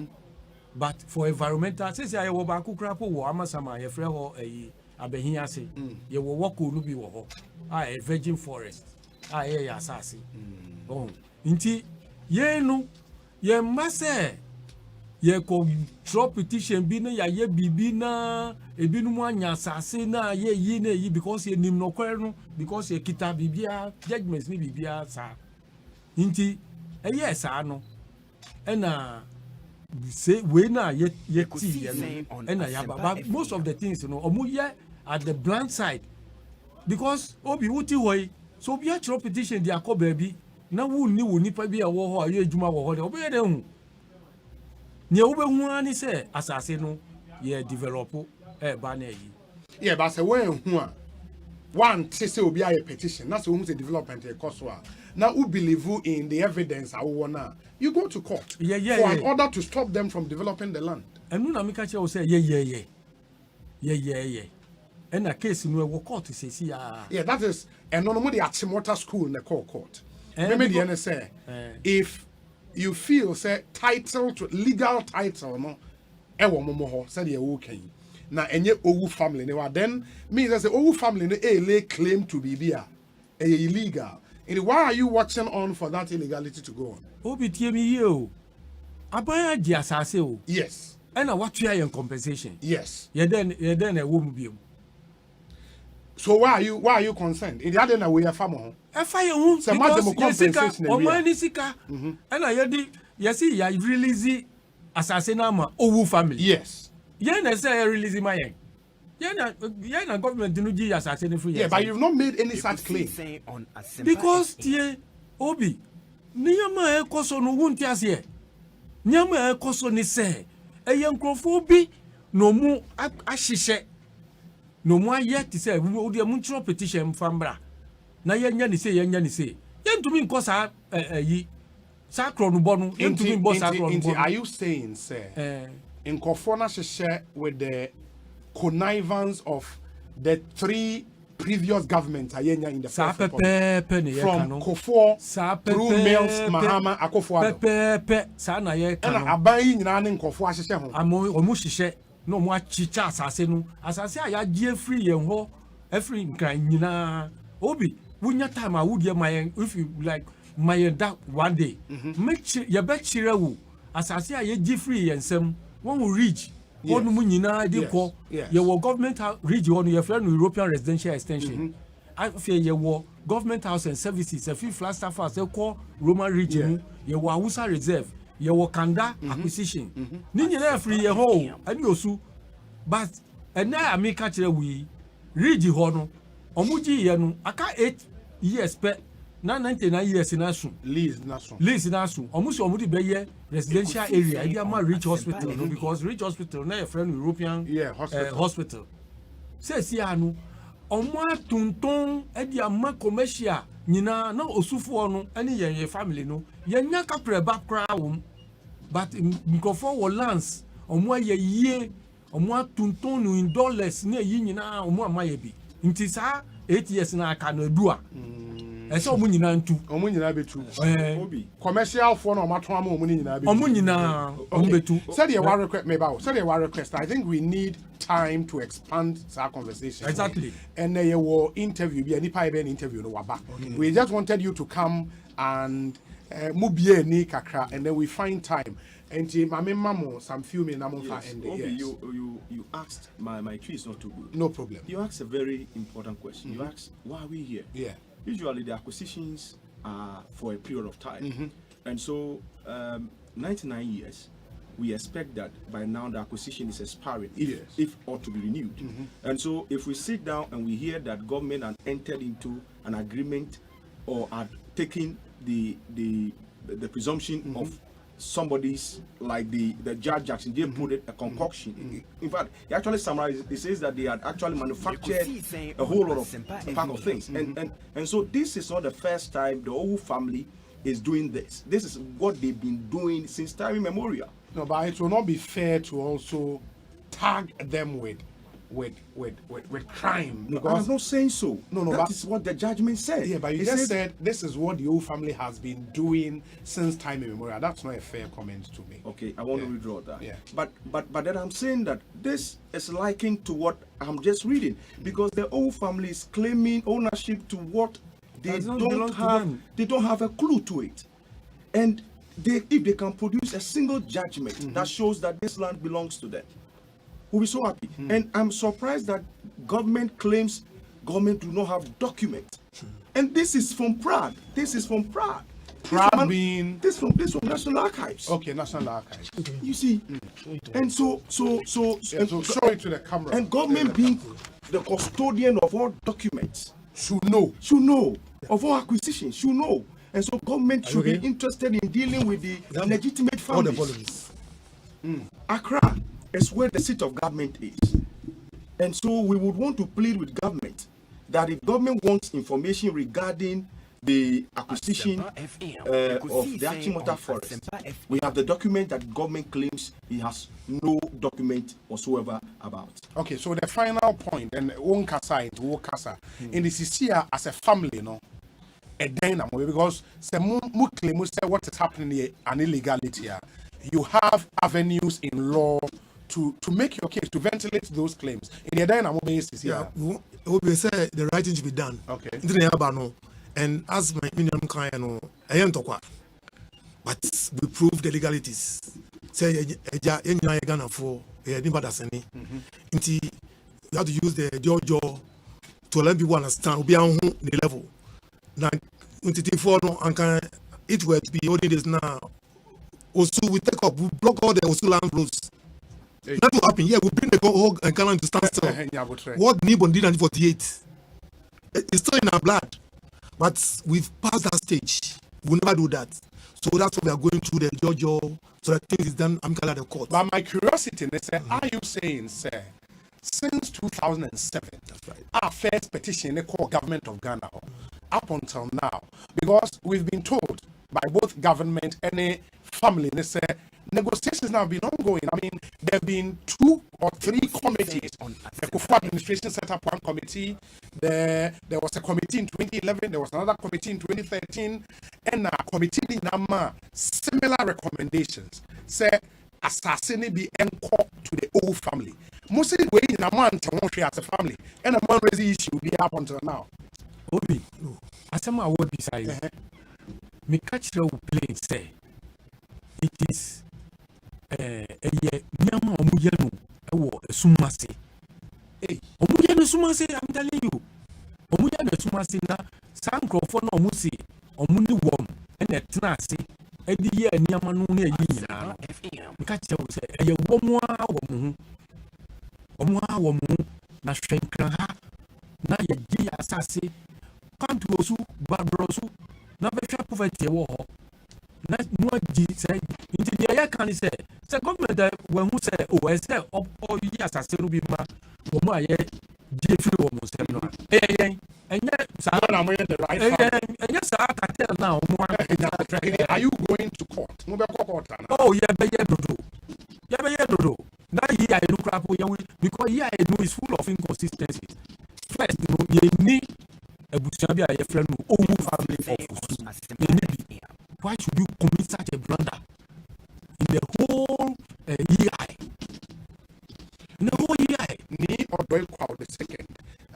but for environmental say say ye wo ba kukura po wo amasama ye friend ho abehin ase ye wo woko no bi wo ho a virgin forest ye ya asase oh nti ye no ye mase ye ko drop petition bi na ye bibi na ebinu anya asase na ye yi na yi because ye nim no kwere no because ye kita bibia judgments ni bibia sa nti yes ano na say we na ye ti ye no na ya but most of the things you know omu ye at the bland side because obi wuti hoy so bi a drop petition dia ko baby na wu ni nipa bi a wo ho aye adwuma wo ho de obi ye de hu nye ube hu ani say asase no ye develop ba na yi yeah but say when hu a one say obi a petition na say who say development e cost wa now who believe in the evidence awo na you go to court for an order to stop them from developing the land enu na meka che o say ye and a case no we court say see yeah that is enono the Achimota school na court maybe the say if you feel say title to legal title no ewo momo ho say the wo kan na enye owu family ne wa then means say owu family no lay claim to be bia illegal and why are you watching on for that illegality to go on obi tie mi ye o abaya di asase o yes and what you are compensation yes ye then e wo mu biom so why are you concerned in the other na we are farmer fire who say ma dem compensation o ma ni sika and na ye see ya release asase na ma owu family yes ye na say release my ye na government no gi asase ni free yeah but you've not made any such claim because tie obi niyama e koso no wunti ase niyama e koso ni say eye nkrofo bi no mu ahihye no mu aye ti say wo de mu tro petition fambra na ye nya ni say ye ntumi nko sa yi sa kro no bo no ntumi bo sa kro no bo are you saying say in Kofona share with the connivance of the three previous governments ayenya in the first from Kofo through Mills Mahama Akufo-Addo sa na ye kan na aban nyina ne Kofo ahihye ho omu hihye no mo achicha asase no asase a ya gie free yen ho every nkan nyina obi wunya time a wudie mayen if you like mayen that one day make ye be chire wu asase a ye gie free yen sem won will reach won mu nyina de ko ye wo government reach won ye friend European residential extension afie ye wo government house and services a few flat staff as ko Roman region ye wo Hausa reserve ye wo Kanda acquisition ni nyina free ye ho ani osu but ena amika kire wi reach ho no omuji ye no aka 8 years pe na 99 years na so lease na so omusi omudi be ye residential area e ma Rich Hospital no because Rich Hospital na your friend European hospital say si anu omo atunton e dia ma commercial nyina na osufo no ene ye family no ye nya kapre ba kra wo but nkrofo wo lands omo ayeye omo atuntun no in dollars na yi nyina omo amaye bi nti sa 8 years na aka no adua ese omo nyina ntu omo nyina betu commercial for no maton ama omo nyina betu omo nyina omo betu said you want request me ba said you want request I think we need time to expand our conversation exactly and your interview be any pie ben interview no waba we just wanted you to come and mubie ni kakra and then we find time and mamo some few minutes and yes. You asked my tree is not too good. No problem. You asked a very important question. You asked why are we here? Yeah. Usually the acquisitions are for a period of time. And so 99 years we expect that by now the acquisition is expiring if ought to be renewed. And so if we sit down and we hear that government had entered into an agreement or had taken the presumption of somebody's like the Judge Jackson, they put it a concoction. In fact, he actually summarized. He says that they had actually manufactured a whole lot of pack of things, and so this is not the first time the whole family is doing this. This is what they've been doing since time immemorial. No, but it will not be fair to also tag them with crime. No, I'm not saying so. No, that is what the judgment said. Yeah, but you just said this is what the whole family has been doing since time immemorial. That's not a fair comment to me. Okay, I want to withdraw that. Yeah. But then I'm saying that this is likened to what I'm just reading because the whole family is claiming ownership to what they don't have. They don't have a clue to it, and if they can produce a single judgment that shows that this land belongs to them, we'll be so happy. And I'm surprised that government claims government do not have documents. And this is from Prague. This is from Prague. Prague being this from National Archives. Okay, National Archives. You see, and so show it to the camera. And government being the custodian of all documents should know of all acquisitions. Should know. And so government should be interested in dealing with the legitimate families. Accra is where the seat of government is. And so we would want to plead with government that if government wants information regarding the acquisition of the Achimota forest, we have the document that government claims he has no document whatsoever about. Okay, so the final point, and one kasa into kasa in the CCA as a family, a dynamo, because what is happening here an illegality here. You have avenues in law to make your case, to ventilate those claims. In the dynamo basis, it will be said the right thing should be done. Okay. And as my minimum client, I am talking, but we prove the legalities. Say, Ghana for a Nimbadasani. You have to use the Jojo to let people understand the level. Now, it will be only this now. Also, we take up, we block all the Osu land roads. That will happen. Yeah, we bring the whole Ghana to stand still. What Nibon did in 1948, it's still in our blood. But we've passed that stage. We'll never do that. So that's what we are going through the Jojo, so that things is done amicably at the court. But my curiosity is, are you saying, sir, since 2007, that's right, our first petition in the core government of Ghana, up until now, because we've been told by both government and a family, they say negotiations now have been ongoing. I mean, there have been 2 or 3 committees. The Kufu administration set up one committee. There was a committee in 2011. There was another committee in 2013. And a committee in Nama, similar recommendations. Say, assassinate be encore to the whole family. Mostly way in a month as a family. And a man raising issue will be up until now. Obi, Asema word beside me catch the plane say it is nyama omuyenu ewo esumase omuyenu esumase I'm telling you omuyenu esumase na sankrofo na omusi omuni wom na tena ase edi ye nyama no na yi nyina me catch the say eye womu a womu na hwenkran ha na ye gi asase kantu osu babrosu na behwe poverty wo ho na no gi say inti dia ya kan say government we hu say o say o yi asase no bi ma wo mu aye gi free wo mu say no enya sa na mo the right enya now. Are you going to court? Oh, yeah, now here I look up because here I know is full of inconsistencies. First, you need a Bushabia, a friend who family of why should you commit such a blunder in the whole EI? In the whole EI. Me or Doyle Crowd the second.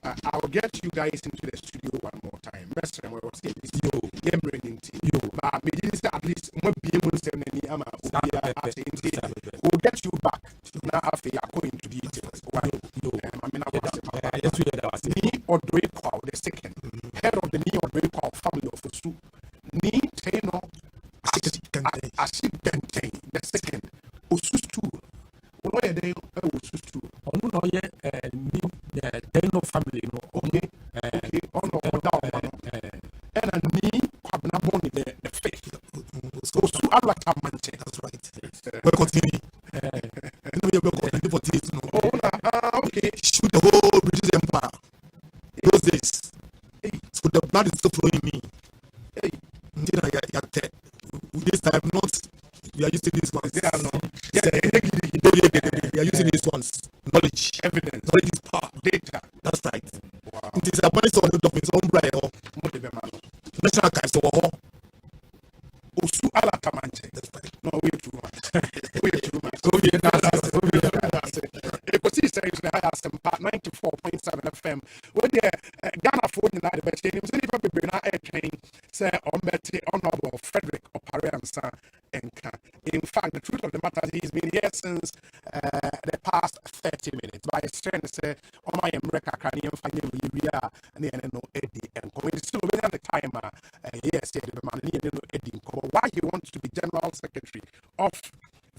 I'll get you guys into the studio one more time. Best friend, we'll say this. Yo, but at least we'll get you back. Now, after you go into details. Me or Doyle Crowd the second. Head of the Me or Doyle Crowd family of Osu. Me, Teno, Ashib Kente, the second. Osu too. What are they? Osu too. No, Teno family, no. Okay. And me, Kwabnaboni, the fifth. Osu Alatamanche. That's right. We'll continue. Okay. Shoot the whole British Empire. Those days. So the blood is still flowing in me. This time, not we are using these ones. We are using these ones. Knowledge, evidence, knowledge is power, data. That's right. Wow. It is a bunch of its own bride. National Archives. Osu Alatamanche. That's right. No, we're too much. Ekosiisen On Asempa 94.7 FM. When the Ghana phone in that debate, it was only probably not a train, say, on Betty Honorable Frederick Opariansa. In fact, the truth of the matter is he's been here since the past 30 minutes. By his friend, say, oh, my America can you find him? We are near no Eddie. And when it's still within the time, yes, the man near no Eddie. Why he wants to be General Secretary of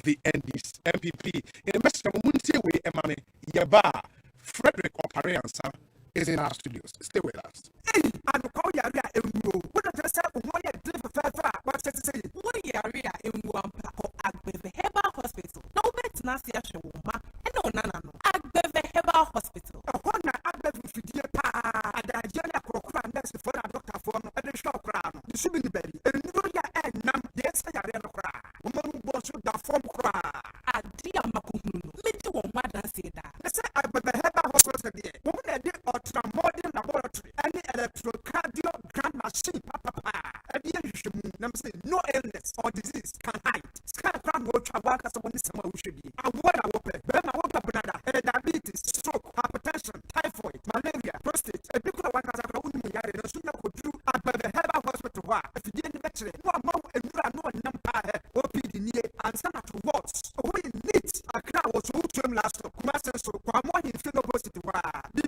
the MPP. In the message of Muncie, we Emame Yaba, Frederick Opariansa is in our studios. Stay with us. Hey, I'm calling you. What does that say? What you do for what's it say? What you are in one Agbeve Herbal Hospital. No better not see a show, ma. And no, Agbeve Herbal Hospital. A one Agbeve Fidia Pa, and the Jana Crown, that's for a doctor for and the show crown. The Subin Belly, and Nuria and Nam, yes, I are in a cry. Woman Bonsu, the form cry. A dear Makunu, me too, mother say that. Let's say Agbeve Herbal Hospital. Woman, I did ultramodern laboratory, any electrocardiogram machine, papa. No illness or disease can hide. Scan crown will travel as one is someone who should be. I want to open, but I want to diabetes, stroke, hypertension, typhoid, malaria, prostate, a big one has a own yard and soon could do at the Herbal Hospital. If you didn't mention it, one more and you are no number, OPD near and some at words. We need a crowd was who to him last of Kumasan so Kwamo in Philopos to the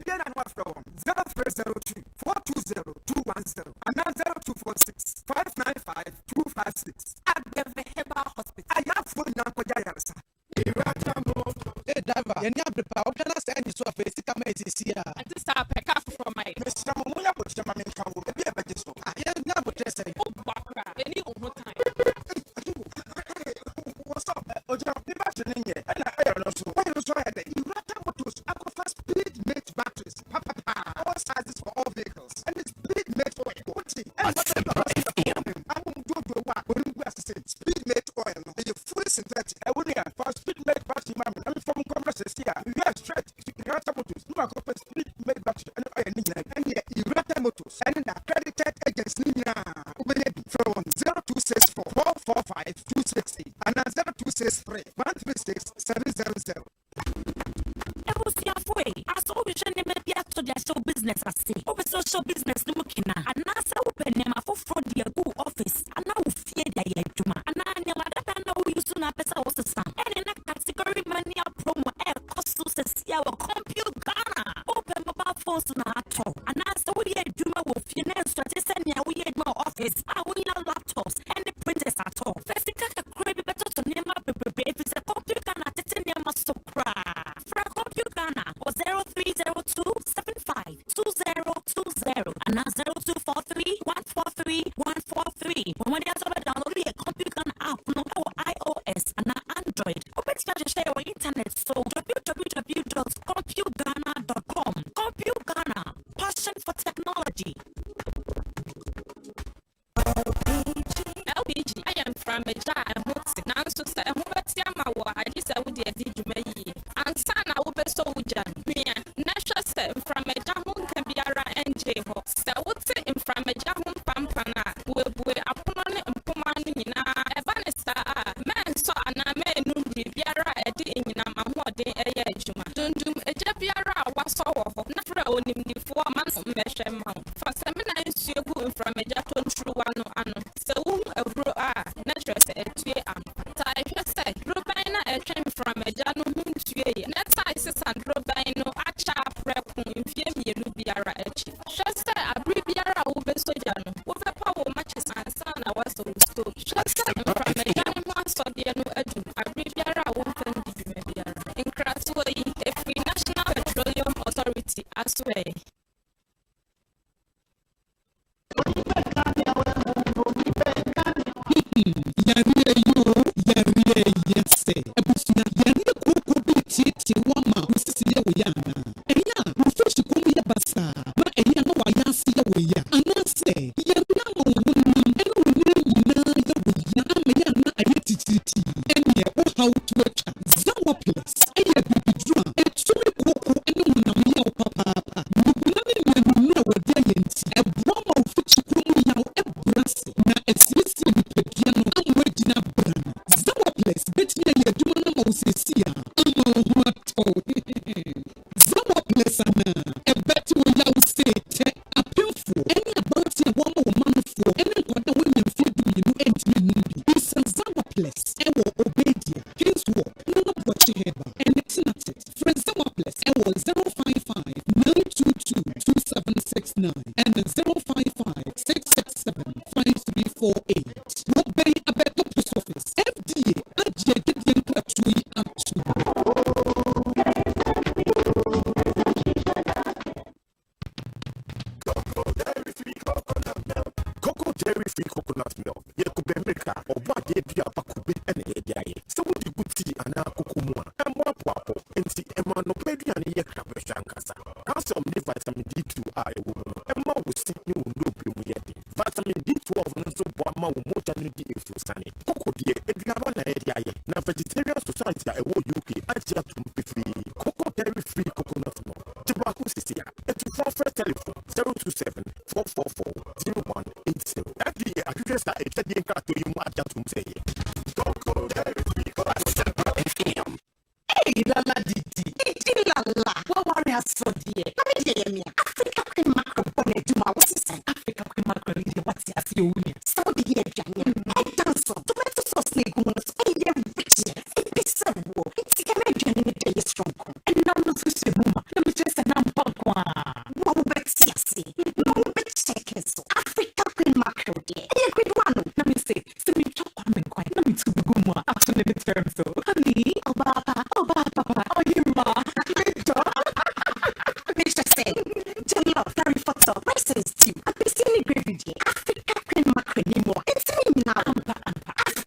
Bien and what from 0302 420 210 and now 0246 595 256 at the Herbal Hospital. I have full number. Hey, driver, you need to prepare. What can I say? You saw a face. Come and see here. I just start a cup from my. Mr. Moya, but some men come over. Be a better so. I have never just said, oh, Bakra, any over time. What's up? Oh, you're imagining it. And I don't know. So, why you try that? You got to Aqua Speed Mate batteries. Papa, all sizes for all vehicles. And it's Speed Mate oil. What's it? And what's it? I won't do the work. When you say Speed Mate oil, it's fully synthetic. I will hear for Speed Mate battery. I'm from Congress here. We are straight. You have to do a Speed Mate battery. And you got to motors. And the accredited agents from 0264 445 268 and 0263 136 700. I saw we should never be to their show business. I say, over social business, no kina, and now so open them for fraud their go office, and now fear their juma, and I know you soon have better was the same. And in a category mania promo, air cost to see our computer Ghana. Open mobile phones to not all, and now so we had juma with finance, so just send me we had more office, and we have laptops, and the printers at all. First, a crabby better to name up if it's a computer Ghana, to name us so cry. For a computer Ghana, or 0302 75 2020 and now 0243 143 143. When you download a computer Ghana app, no iOS and now Android. Open to share your internet, so www.computeghana.com. Compute Ghana, passion for technology. mframeja ehuti nanso se ehubeti ama wo adi se wo de adi dwuma yi ansa na wo beso wuja hia na hwe se mframeja ho nka biara enje ho se wote mframeja ho pampana wo ebue apono ne mpoma no nyina eba ne saa menso ana menu biara edi nyina mahode eye adwuma dundum eja biara waso wo ho na fra onimdifo ama no mmehwe ma fa se me na nsuegu mframeja tontruwa no ano se wo awro a na hwe se etue am ta hwe se droban na etwe mframeja no huntue na ta sesa droban no acha preku mfie mielu biara echi hwe se abri biara wo besoja no wo fepa wo matches ansa na waso sto hwe se mframeja no aso de no adu abri biara wo fen dwuma biara inkrato yi every National Petroleum Authority aswe